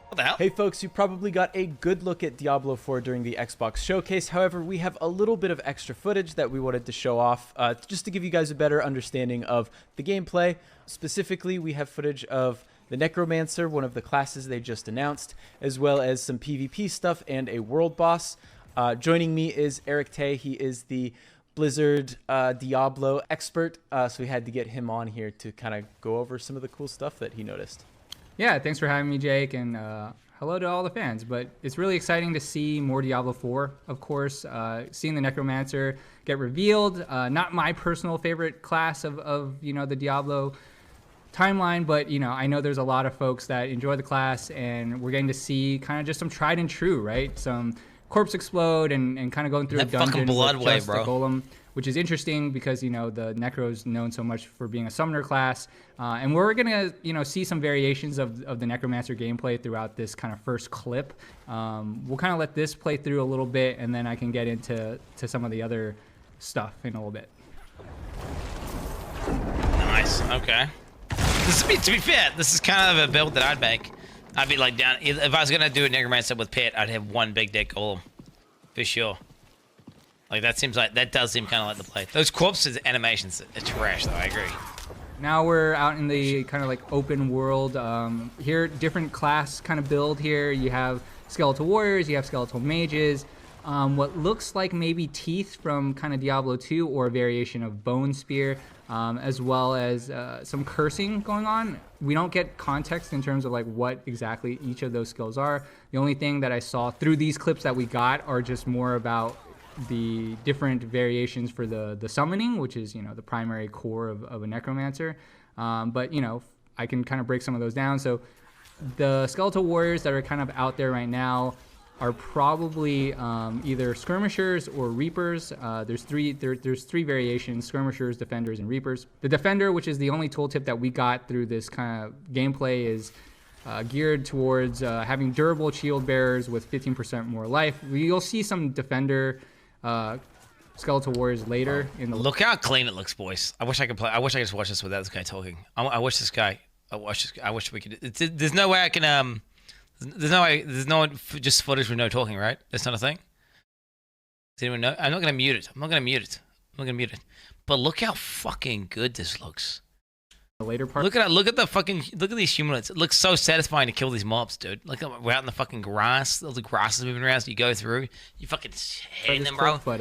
What the hell? Hey folks, you probably got a good look at Diablo 4 during the Xbox showcase. However, we have a little bit of extra footage that we wanted to show off just to give you guys a better understanding of the gameplay. Specifically, we have footage of the Necromancer, one of the classes they just announced, as well as some PvP stuff and a world boss. Joining me is Eric Tay. He is the Blizzard Diablo expert, so we had to get him on here to kind of go over some of the cool stuff that he noticed. Yeah, thanks for having me, Jake, and hello to all the fans. But it's really exciting to see more Diablo 4, of course. Seeing the Necromancer get revealed, not my personal favorite class of you know, the Diablo timeline, but you know, I know there's a lot of folks that enjoy the class, and we're getting to see kind of just some tried and true, right? Some corpse explode and kind of going through that a dungeon fucking blood with wave, just bro. a golem, which is interesting because, you know, the Necro's known so much for being a summoner class. And we're going to, you know, see some variations of the Necromancer gameplay throughout this kind of first clip. We'll kind of let this play through a little bit, and then I can get into some of the other stuff in a little bit. Nice, okay. To be fair, this is kind of a build that I'd make. I'd be like down, if I was going to do a Necromancer with Pet, I'd have one big deck golem. For sure. Like, that does seem kind of like the play. Those corpses animations are trash, though, I agree. Now we're out in the kind of like open world. Here, different class kind of build here. You have skeletal warriors, you have skeletal mages. what looks like maybe teeth from kind of Diablo 2 or a variation of Bone Spear, as well as some cursing going on. We don't get context in terms of like what exactly each of those skills are. The only thing that I saw through these clips that we got are just more about the different variations for the summoning, which is, you know, the primary core of a Necromancer. But, you know, I can kind of break some of those down. So the skeletal warriors that are kind of out there right now are probably either skirmishers or reapers. There's three variations: skirmishers, defenders, and reapers. The defender, which is the only tooltip that we got through this kind of gameplay, is geared towards having durable shield bearers with 15% more life. You'll see some defender skeletal warriors later in the. Look how clean it looks, boys. I wish I could play. I wish I could just watch this without this guy talking. I wish this guy. I wish we could. There's no way I can. There's no just footage with no talking, right? That's not a thing. Does anyone know? I'm not gonna mute it. I'm not gonna mute it. But look how fucking good this looks. The later part. Look at these humanoids. It looks so satisfying to kill these mobs, dude. Like we're out in the fucking grass. All the grass is moving around. So you go through. You fucking hitting them, bro. But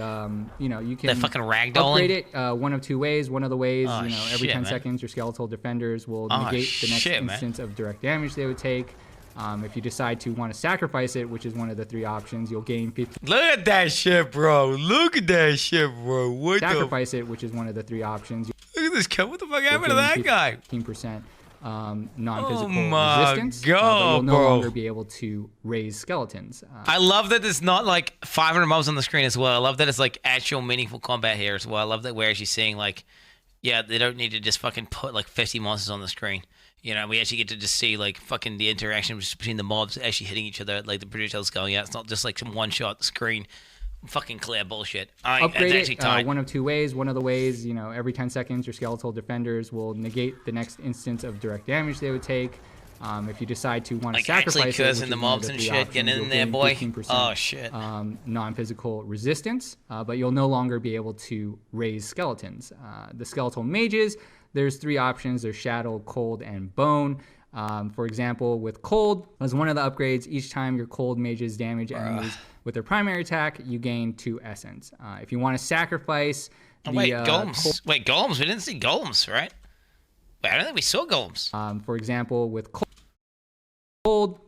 you know, you can they're fucking ragdolling. Upgrade it one of two ways. One of the ways, Oh, you know, every shit, 10 man. seconds, your skeletal defenders will negate the next shit, man. instance of direct damage they would take. If you decide to want to sacrifice it, which is one of the three options, you'll gain 15. Look at that shit, bro. Look at that shit, bro. What Sacrifice it, which is one of the three options. Look at this cut. What the fuck happened to that guy? 15% non-physical Oh my resistance. God, but you'll no bro. longer be able to raise skeletons. I love that it's not like 500 mobs on the screen as well. I love that it's like actual meaningful combat here as well. I love that we're actually seeing like, yeah, they don't need to just fucking put like 50 monsters on the screen. You know, we actually get to just see like fucking the interaction between the mobs actually hitting each other, like the projectiles going out. It's not just like some one shot screen, fucking clear bullshit. Upgrade that's actually it tight. one of two ways. One of the ways, you know, every 10 seconds, your skeletal defenders will negate the next instance of direct damage they would take. If you decide to want to Like sacrifice actually it, cursing which the is one of mobs and three shit, options, getting in you'll there, gain boy. 15%, Oh shit. non-physical resistance, but you'll no longer be able to raise skeletons. The skeletal mages, there's three options. There's shadow, cold, and bone. For example, with cold, as one of the upgrades, each time your cold mages damage enemies with their primary attack, you gain 2 essence. If you want to sacrifice the Golems. Wait, golems? We didn't see golems, right? Wait, I don't think we saw golems. for example, with cold,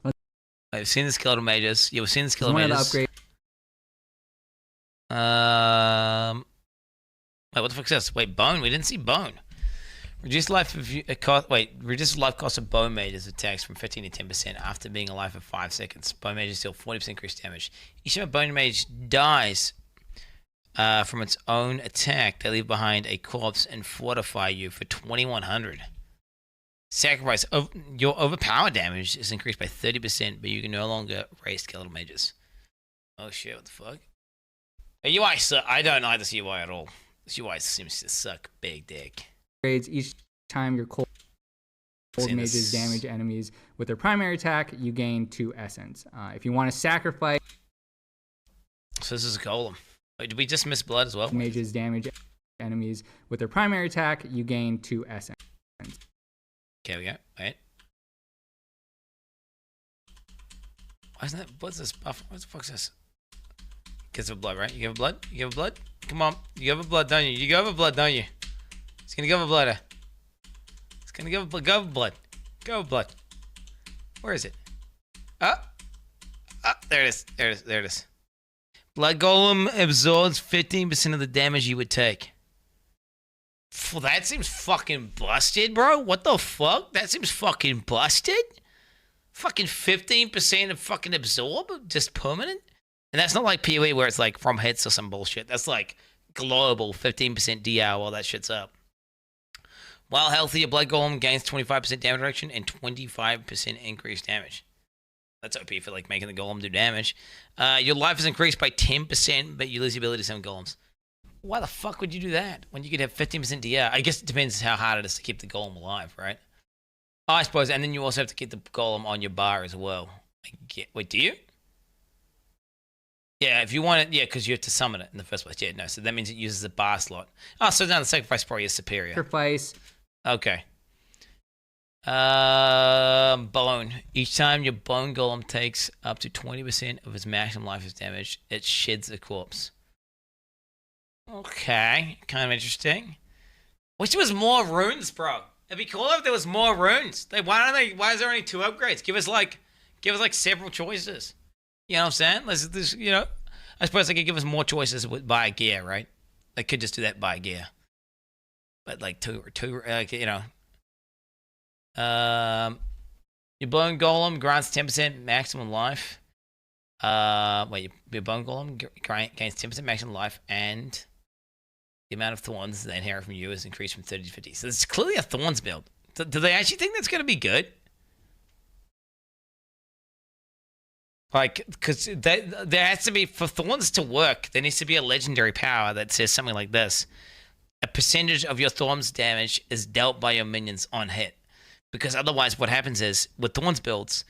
We've seen the skeletal mages. Yeah, we've seen the as skeletal one of the mages. upgrades. Wait, what the fuck is this? Wait, bone? We didn't see bone. Reduce life cost of bone mages attacks from 15 to 10% after being alive for 5 seconds. Bone mages deal 40% increased damage. Each time a bone mage dies from its own attack, they leave behind a corpse and fortify you for 2100. Sacrifice. Your overpower damage is increased by 30%, but you can no longer raise skeletal mages. Oh shit, what the fuck? The UI sucks. I don't like this UI at all. This UI seems to suck big dick. Upgrades each time your cold mages damage enemies with their primary attack, you gain 2 essence. If you want to sacrifice So this is a golem. Wait, did we just miss blood as well? mages damage enemies with their primary attack, you gain 2 essence. Okay, we go. Wait. Why isn't that? What's this buff? What the fuck's this? Gets of blood, right? You give a blood? You give a blood? Come on. You give a blood, don't you? You give a blood, don't you? It's gonna give a blood. It's gonna give a blood. Go blood. Go blood. Where is it? There it is. There it is. There it is. Blood Golem absorbs 15% of the damage you would take. Well, that seems fucking busted, bro. What the fuck? That seems fucking busted. Fucking 15% of fucking absorb, just permanent. And that's not like PoE where it's like from hits or some bullshit. That's like global 15% DR while that shit's up. While healthy, a Blood Golem gains 25% damage reduction and 25% increased damage. That's OP for like making the Golem do damage. Your life is increased by 10%, but you lose the ability to summon Golems. Why the fuck would you do that when you could have 15% DR? I guess it depends how hard it is to keep the Golem alive, right? Oh, I suppose, and then you also have to keep the Golem on your bar as well. Wait, do you? Yeah, if you want it, yeah, because you have to summon it in the first place. Yeah, no, so that means it uses a bar slot. Oh, so now the sacrifice probably is superior. Sacrifice. Okay. Bone. Each time your bone golem takes up to 20% of its maximum life as damage, it sheds a corpse. Okay, kind of interesting. Wish there was more runes, bro. It'd be cool if there was more runes. Why is there only 2 upgrades? Give us like several choices. You know what I'm saying? Let's you know, I suppose they could give us more choices with buy gear, right? They could just do that buy gear. But like two, you know. Your bone golem grants 10% maximum life. Your bone golem gains 10% maximum life, and the amount of thorns they inherit from you is increased from 30 to 50. So it's clearly a thorns build. Do they actually think that's going to be good? Like, because there has to be, for thorns to work, there needs to be a legendary power that says something like this: a percentage of your thorns damage is dealt by your minions on hit. Because otherwise what happens is, with thorns builds,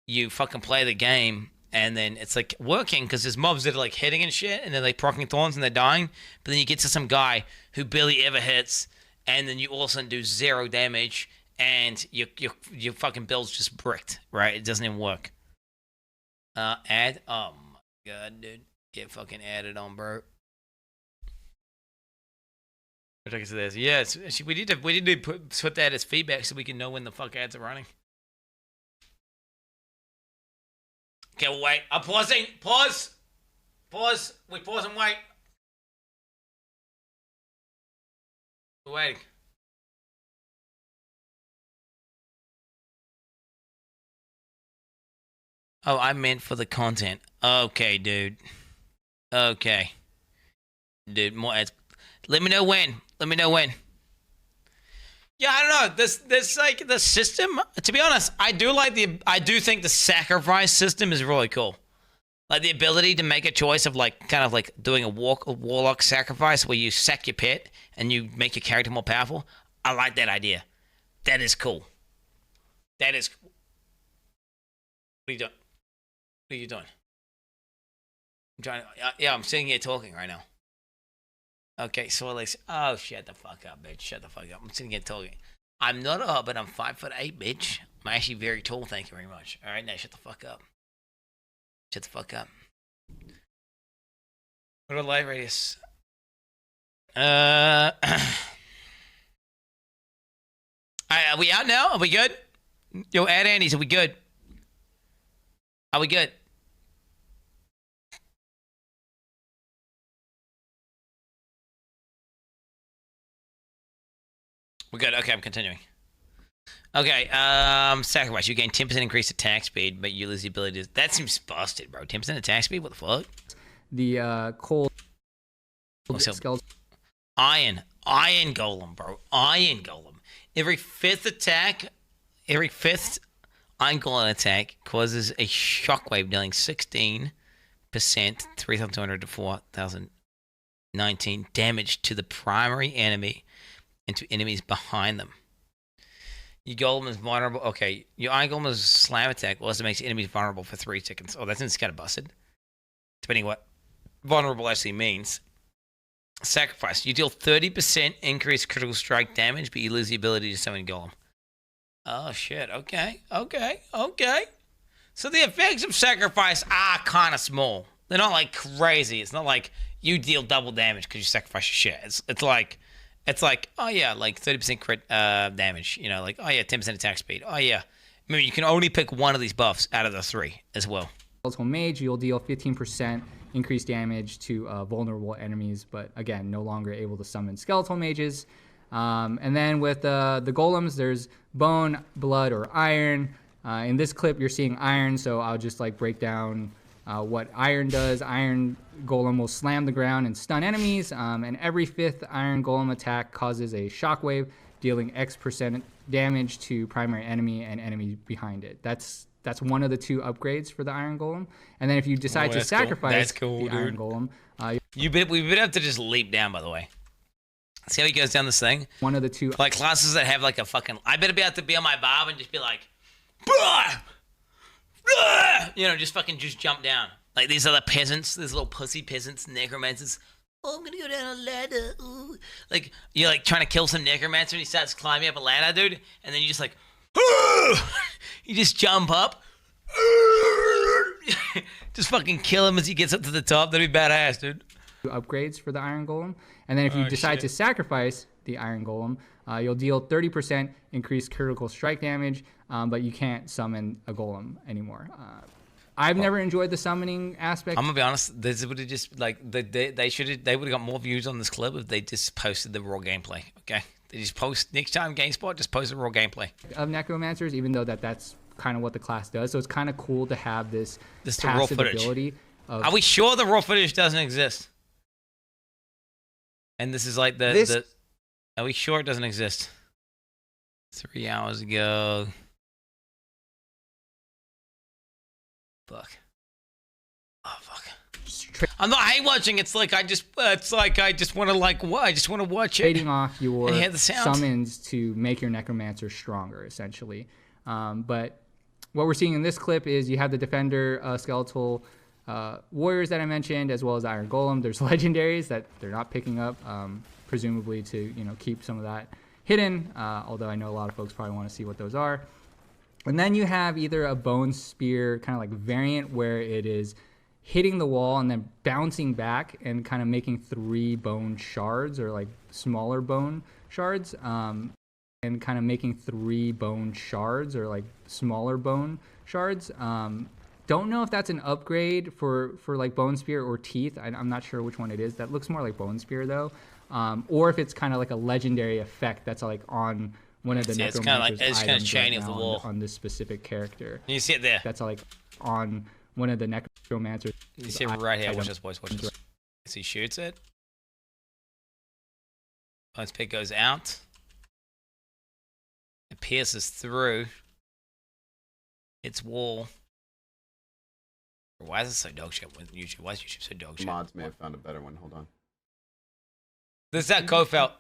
you fucking play the game, and then it's like working because there's mobs that are like hitting and shit, and they're like proccing thorns and they're dying. But then you get to some guy who barely ever hits, and then you all of a sudden do 0 damage, and your fucking build's just bricked, right? It doesn't even work. Add. Oh my god, dude, get fucking added on, bro. To this. Yes, we need to put that as feedback so we can know when the fuck ads are running. Okay, we'll wait. I'm pausing. Pause. We pause and wait. We're waiting. Oh, I meant for the content. Okay, dude. Okay. Dude, more ads. Let me know when. Yeah, I don't know. This like the system. To be honest, I do think the sacrifice system is really cool. Like the ability to make a choice of like kind of like doing a warlock sacrifice where you sack your pet and you make your character more powerful. I like that idea. That is cool. What are you doing? What are you doing? I'm trying to. Yeah, I'm sitting here talking right now. Okay, so like, oh, shut the fuck up, bitch. Shut the fuck up. I'm sitting here talking. I'm not a hobbit. I'm 5'8", bitch. I'm actually very tall. Thank you very much. All right, now shut the fuck up. Shut the fuck up. What a light radius. Are we out now? Are we good? Yo, add Andy's. Are we good? Are we good? We're good. Okay, I'm continuing. Okay, sacrifice. You gain 10% increased attack speed, but you lose the ability to... That seems busted, bro. 10% attack speed? What the fuck? The cold skeleton. Iron golem, bro. Iron golem. Every fifth iron golem attack causes a shockwave dealing 16%, 3,200 to 4,019 damage to the primary enemy and to enemies behind them. Your golem is vulnerable. Okay, your iron golem is slam attack also makes enemies vulnerable for 3 seconds. Oh, that's kind of busted. Depending what vulnerable actually means. Sacrifice. You deal 30% increased critical strike damage, but you lose the ability to summon golem. Oh shit. Okay. So the effects of sacrifice are kind of small. They're not like crazy. It's not like you deal double damage because you sacrifice your shit. It's like, oh yeah, like 30% crit damage. You know, like, oh yeah, 10% attack speed. Oh yeah. I mean, you can only pick one of these buffs out of the 3 as well. Skeletal Mage, you'll deal 15% increased damage to vulnerable enemies, but again, no longer able to summon Skeletal Mages. And then with the Golems, there's Bone, Blood, or Iron. In this clip, you're seeing Iron, so I'll just like break down what Iron does. Iron Golem will slam the ground and stun enemies, and every 5th Iron Golem attack causes a shockwave, dealing X% damage to primary enemy and enemies behind it. That's one of the 2 upgrades for the Iron Golem. And then if you decide to sacrifice the Iron Golem, we would have to just leap down, by the way. See how he goes down this thing? One of the 2 like classes that have like a fucking... I better be able to be on my bob and just be like... Bah! You know, just jump down. Like these are the peasants, these little pussy peasants, necromancers. Oh, I'm gonna go down a ladder. Ooh. Like you're like trying to kill some necromancer and he starts climbing up a ladder, dude, and then you just like You just jump up. Just fucking kill him as he gets up to the top. That'd be badass, dude. Upgrades for the Iron Golem. And then if you decide to sacrifice the Iron Golem, you'll deal 30% increased critical strike damage, but you can't summon a Golem anymore. I've never enjoyed the summoning aspect. I'm gonna be honest. This would have just like they would have got more views on this clip if they just posted the raw gameplay. Okay, they just post next time GameSpot, just post the raw gameplay Of Necromancers, even though that's kind of what the class does. So it's kind of cool to have this the raw passive footage. ability. Are we sure the raw footage doesn't exist? And this is like the. Are we sure it doesn't exist? 3 hours ago. Fuck. Oh fuck. I'm not hate watching. It's like I just want to like what? I just want to watch it. Trading off your And hear the sound. summons to make your Necromancer stronger, essentially. But what we're seeing in this clip is you have the Defender skeletal warriors that I mentioned, as well as Iron Golem. There's legendaries that they're not picking up, presumably to keep some of that hidden. Although I know a lot of folks probably want to see what those are. And then you have either a bone spear kind of like variant where it is hitting the wall and then bouncing back and kind of making 3 bone shards, or like smaller bone shards. And kind of making 3 bone shards, or like smaller bone shards. Don't know if that's an upgrade for like Bone Spear or Teeth. I'm not sure which one it is. That looks more like Bone Spear though. Or if it's kind of like a legendary effect that's like on one of the Necromancer's it's kind of items shiny of the wall on this specific character. You see it there. That's like on one of the Necromancer's. You see it right here. Watch this, boys. Watch this. As he shoots it. Bone's pick goes out. It pierces through its wall. Why is it so dog shit with YouTube? Why is YouTube so dog shit? Mods may have found a better one. Hold on. This is that Kofeld.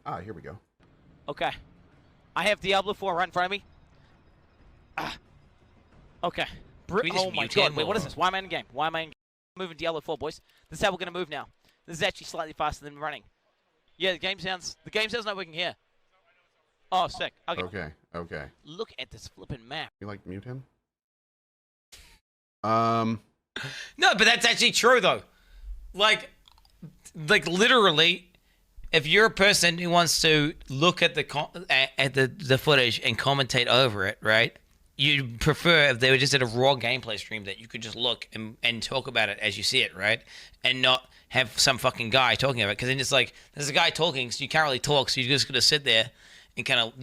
Ah, here we go. Okay. I have Diablo 4 right in front of me. Okay. we just Oh my mute god, him, wait, what is or- this? Why am I in game? Why am I in game? I'm moving Diablo 4, boys. This is how we're going to move now. This is actually slightly faster than running. Yeah, the game sounds not working here. Oh, sick. Okay. Okay. Look at this flipping map. You like mute him? No, but that's actually true though. Like literally, if you're a person who wants to look at the footage and commentate over it, right? You'd prefer if they were just at a raw gameplay stream that you could just look and talk about it as you see it, right? And not have some fucking guy talking about it. Because then it's like, there's a guy talking, so you can't really talk, so you're just going to sit there and kind of,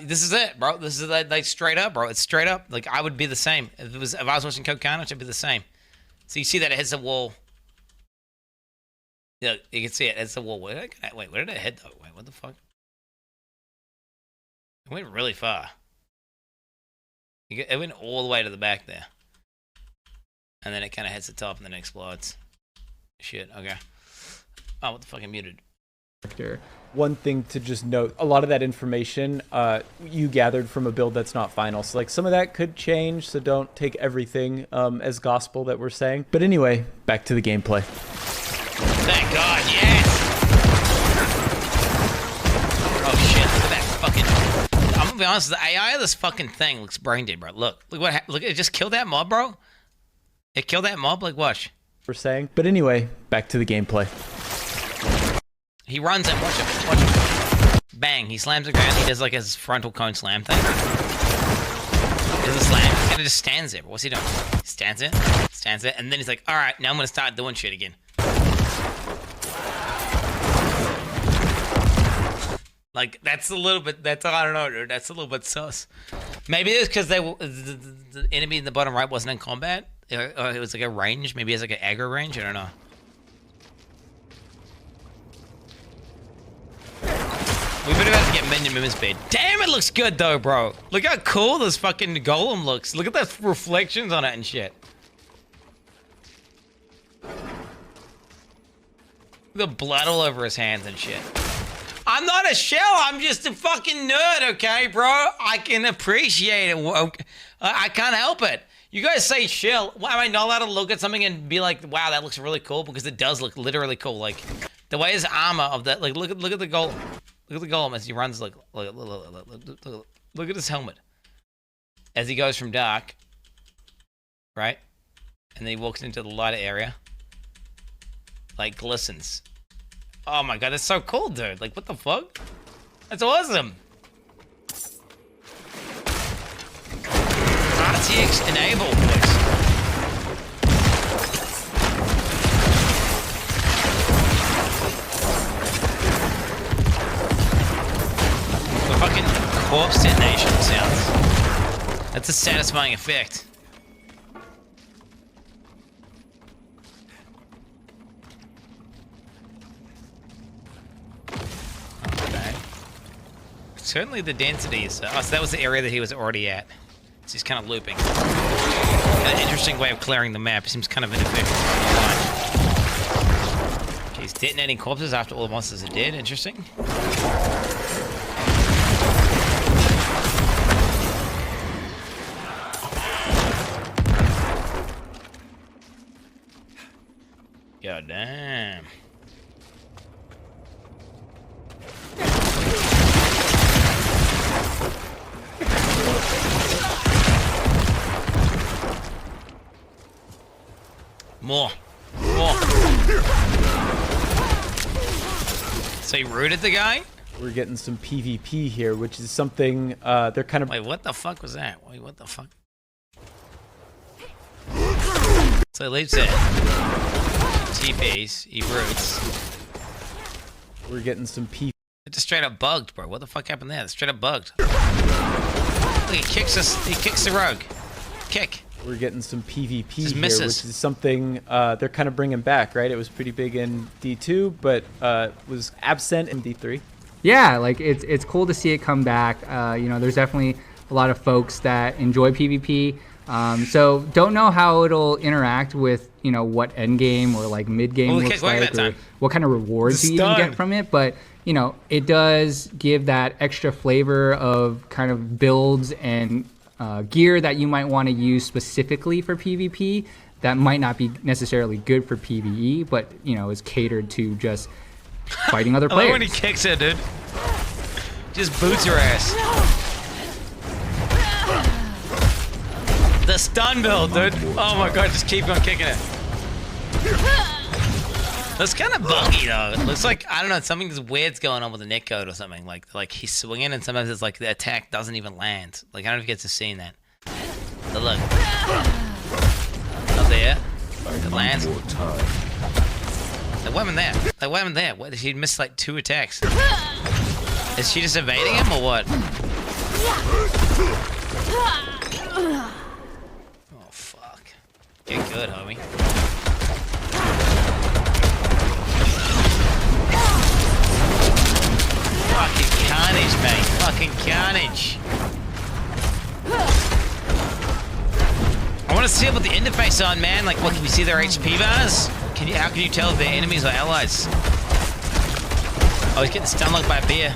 this is it, bro. This is like straight up, bro. It's straight up. Like, I would be the same. If I was watching Code Carnage, I'd be the same. So you see that it hits the wall. Yeah, you can see it. It's the wall. Wait, where did it hit, though? Wait, what the fuck? It went really far. It went all the way to the back there. And then it kind of hits the top and then it explodes. Shit, okay. Oh, what the fuck? I muted. One thing to just note, a lot of that information you gathered from a build that's not final. So like some of that could change, so don't take everything as gospel that we're saying. But anyway, back to the gameplay. Thank God, yes! Oh shit, look at that fucking... I'm gonna be honest, the AI of this fucking thing looks brain dead, bro. Look what it just killed that mob, bro. It killed that mob, like watch. We're saying. But anyway, back to the gameplay. He runs in, watch him. Bang, he slams the ground, he does like his frontal cone slam thing. He doesn't slam, he kinda just stands there, but what's he doing? He stands there, and then he's like, alright, now I'm gonna start doing shit again. Like, that's a little bit, I don't know, dude, that's a little bit sus. Maybe it's because the enemy in the bottom right wasn't in combat, or it was like a range, maybe it's like an aggro range, I don't know. We better have to get minion movement speed. Damn, it looks good though, bro. Look how cool this fucking golem looks. Look at the reflections on it and shit. The blood all over his hands and shit. I'm not a shell, I'm just a fucking nerd, okay, bro? I can appreciate it. I can't help it. You guys say shell. Why am I not allowed to look at something and be like, wow, that looks really cool? Because it does look literally cool. Like, the way his armor of that, like, look at the golem. Look at the golem as he runs. Look at his helmet as he goes from dark, right, and then he walks into the lighter area. Like glistens. Oh my god, that's so cool, dude. Like, what the fuck? That's awesome. RTX enabled, boys. The fucking corpse detonation sounds. That's a satisfying effect. Certainly the density is... oh, so that was the area that he was already at. So he's kind of looping. An interesting way of clearing the map. It seems kind of ineffective. Okay, he's detonating corpses after all the monsters are dead. Interesting. God damn. More. So you rooted the guy? We're getting some PvP here, which is something they're kind of... Wait, what the fuck was that? Wait, what the fuck? So he leaves it. TPs, he roots. We're getting some PvP. It just straight up bugged, bro. What the fuck happened there? It straight up bugged. Look, he kicks us. He kicks the rogue. Kick. We're getting some PvP here, misses. which is something they're kind of bringing back, right? It was pretty big in D2, but was absent in D3. Yeah, like it's cool to see it come back. You know, there's definitely a lot of folks that enjoy PvP. So don't know how it'll interact with, you know, what end game or like mid game looks like, or what kind of rewards you even get from it. But you know, it does give that extra flavor of kind of builds and gear that you might want to use specifically for PvP that might not be necessarily good for PvE, but you know, is catered to just fighting other players. I like when he kicks it, dude. Just boots your ass. The stun build, dude. Oh my god, just keep on kicking it. That's kind of buggy though. It looks like, I don't know, something that's weird's going on with the netcode or something. Like he's swinging and sometimes it's like the attack doesn't even land. Like I don't know if you get to see that. But look. Up there. It lands. That weapon there. That weapon there. What, she missed like 2 attacks. Is she just evading him or what? Oh fuck. Get good, homie. Fucking carnage, mate. Fucking carnage. I want to see what the interface on, man. Like, what, can you see their HP bars? How can you tell if they're enemies or allies? Oh, he's getting stun locked by a bear.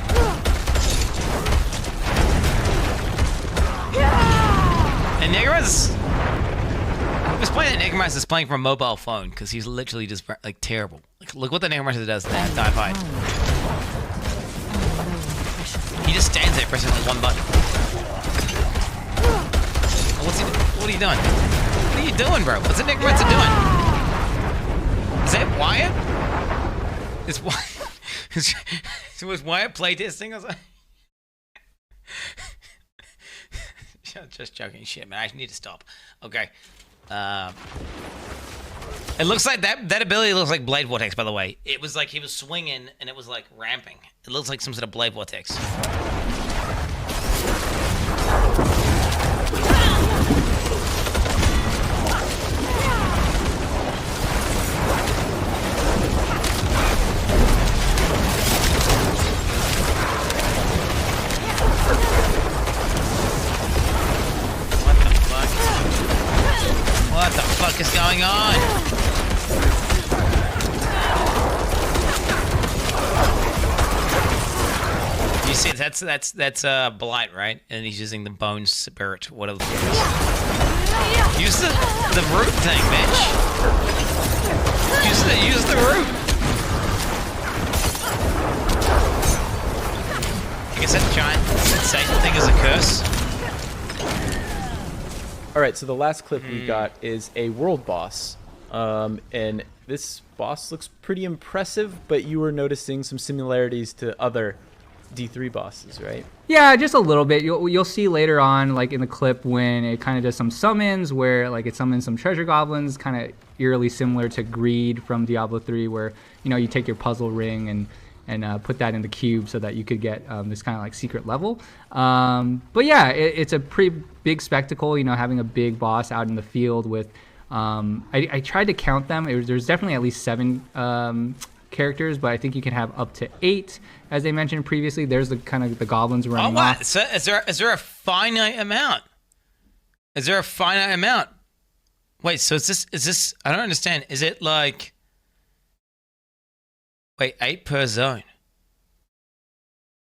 And Necromancer, I was playing that Necromancer is playing from a mobile phone because he's literally just like terrible. Like, look what the Necromancer does in that dive fight. He just stands there pressing like one button. Oh, what's he? What are you doing? What are you doing, bro? What's the Necromancer doing? Is that Wyatt? Is Wyatt? Was Wyatt playtesting or something? Just joking, shit, man. I need to stop. Okay. It looks like that ability looks like Blade Vortex, by the way. It was like he was swinging and it was like ramping. It looks like some sort of Blade Vortex. What the fuck is going on? You see, that's Blight, right? And he's using the bone spirit, whatever. Use the root thing, bitch. Use the root. I guess that giant sensation thing is a curse. All right, so the last clip we got is a world boss, and this boss looks pretty impressive, but you were noticing some similarities to other D3 bosses, right? Yeah, just a little bit. You'll see later on, like in the clip, when it kind of does some summons, where like it summons some treasure goblins, kind of eerily similar to Greed from Diablo 3, where you take your puzzle ring and put that in the cube so that you could get this kind of like secret level. But yeah, it's a pretty big spectacle, having a big boss out in the field with. I tried to count them. There's definitely at least 7 characters, but I think you can have up to 8, as they mentioned previously. There's the kind of the goblins running off. So is there a finite amount? Is there a finite amount? Wait, so is this? I don't understand. Is it like? Wait, 8 per zone.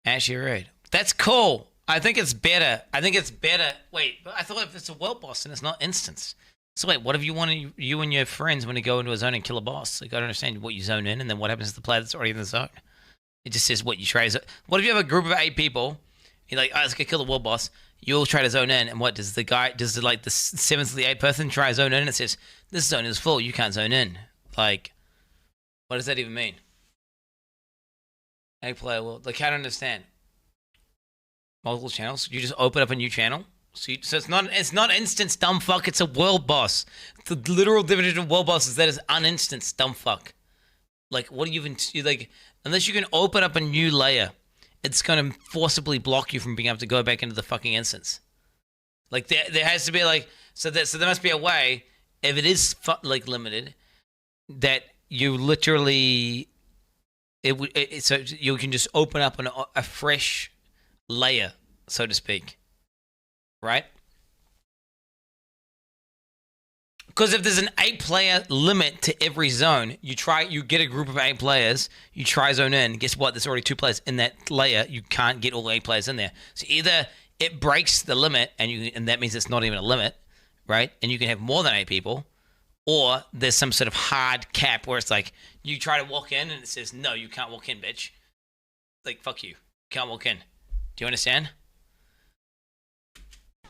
Actually, right. That's cool. I think it's better. Wait, but I thought if it's a world boss and it's not instance. So wait, what if you and your friends want to go into a zone and kill a boss? Like, I don't understand what you zone in, and then what happens to the player that's already in the zone? It just says what you try. What if you have a group of 8 people? You're like, let's go kill the world boss. You all try to zone in, and what does the 7th of the 8th person try to zone in? And it says this zone is full. You can't zone in. Like, what does that even mean? 8 player world. Like, I don't understand. Multiple channels. You just open up a new channel. So it's not instance, dumb fuck. It's a world boss. The literal definition of world boss is that it's uninstance, dumb fuck. Like, what do you even like? Unless you can open up a new layer, it's gonna forcibly block you from being able to go back into the fucking instance. Like there has to be like so there must be a way, if it is like limited, that you literally so you can just open up a fresh layer, so to speak. Right? Because if there's an 8-player limit to every zone, you get a group of 8 players, you try zone in, guess what? There's already 2 players in that layer. You can't get all 8 players in there. So either it breaks the limit, and that means it's not even a limit, right? And you can have more than 8 people, or there's some sort of hard cap where it's like you try to walk in and it says, no, you can't walk in, bitch. Like, fuck you. You can't walk in. Do you understand?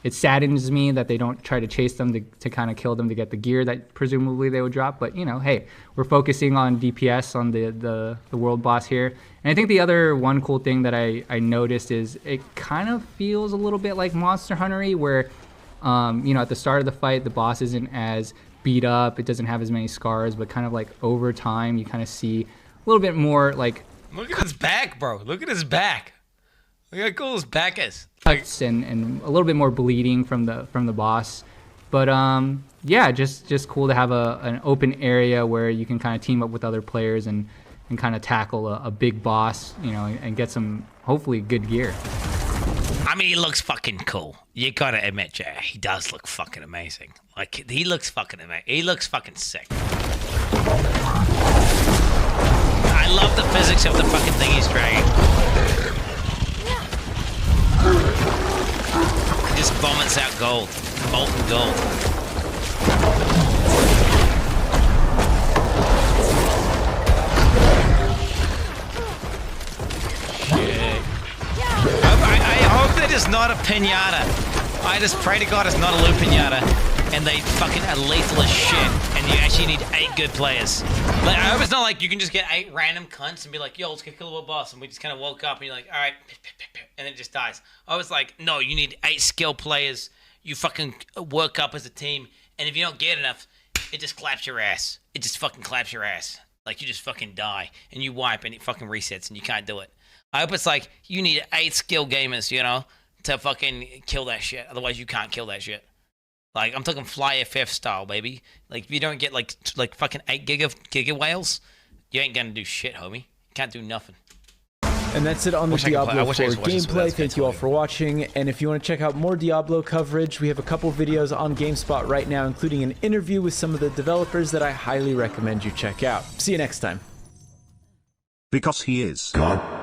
It saddens me that they don't try to chase them to kind of kill them to get the gear that presumably they would drop. But, hey, we're focusing on DPS on the world boss here. And I think the other one cool thing that I noticed is it kind of feels a little bit like Monster Hunter-y, where, at the start of the fight, the boss isn't as beat up. It doesn't have as many scars, but kind of like over time, you kind of see a little bit more like... Look at his back, bro. Look at his back. Look how cool his back is. Cuts and a little bit more bleeding from the boss, but yeah, just cool to have an open area where you can kind of team up with other players and kind of tackle a big boss, and get some hopefully good gear. I mean, he looks fucking cool. You gotta admit, Jay, he does look fucking amazing. Like, he looks fucking amazing. He looks fucking sick. I love the physics of the fucking thing he's dragging. He just vomits out gold. Molten gold. Shit. I hope that is not a pinata. I just pray to God it's not a loot pinata. And they fucking are lethal as shit. And you actually need 8 good players. Like, I hope it's not like you can just get 8 random cunts and be like, yo, let's go kill a world boss. And we just kind of woke up and you're like, all right, and it just dies. I was like, no, you need 8 skilled players. You fucking work up as a team. And if you don't get enough, it just claps your ass. It just fucking claps your ass. Like, you just fucking die. And you wipe and it fucking resets and you can't do it. I hope it's like, you need 8 skilled gamers, to fucking kill that shit. Otherwise, you can't kill that shit. Like, I'm talking fly FF style, baby. Like, if you don't get, like fucking 8 giga whales, you ain't gonna do shit, homie. Can't do nothing. And that's it on the Diablo 4 gameplay. Thank you all for watching. And if you want to check out more Diablo coverage, we have a couple videos on GameSpot right now, including an interview with some of the developers that I highly recommend you check out. See you next time. Because he is God.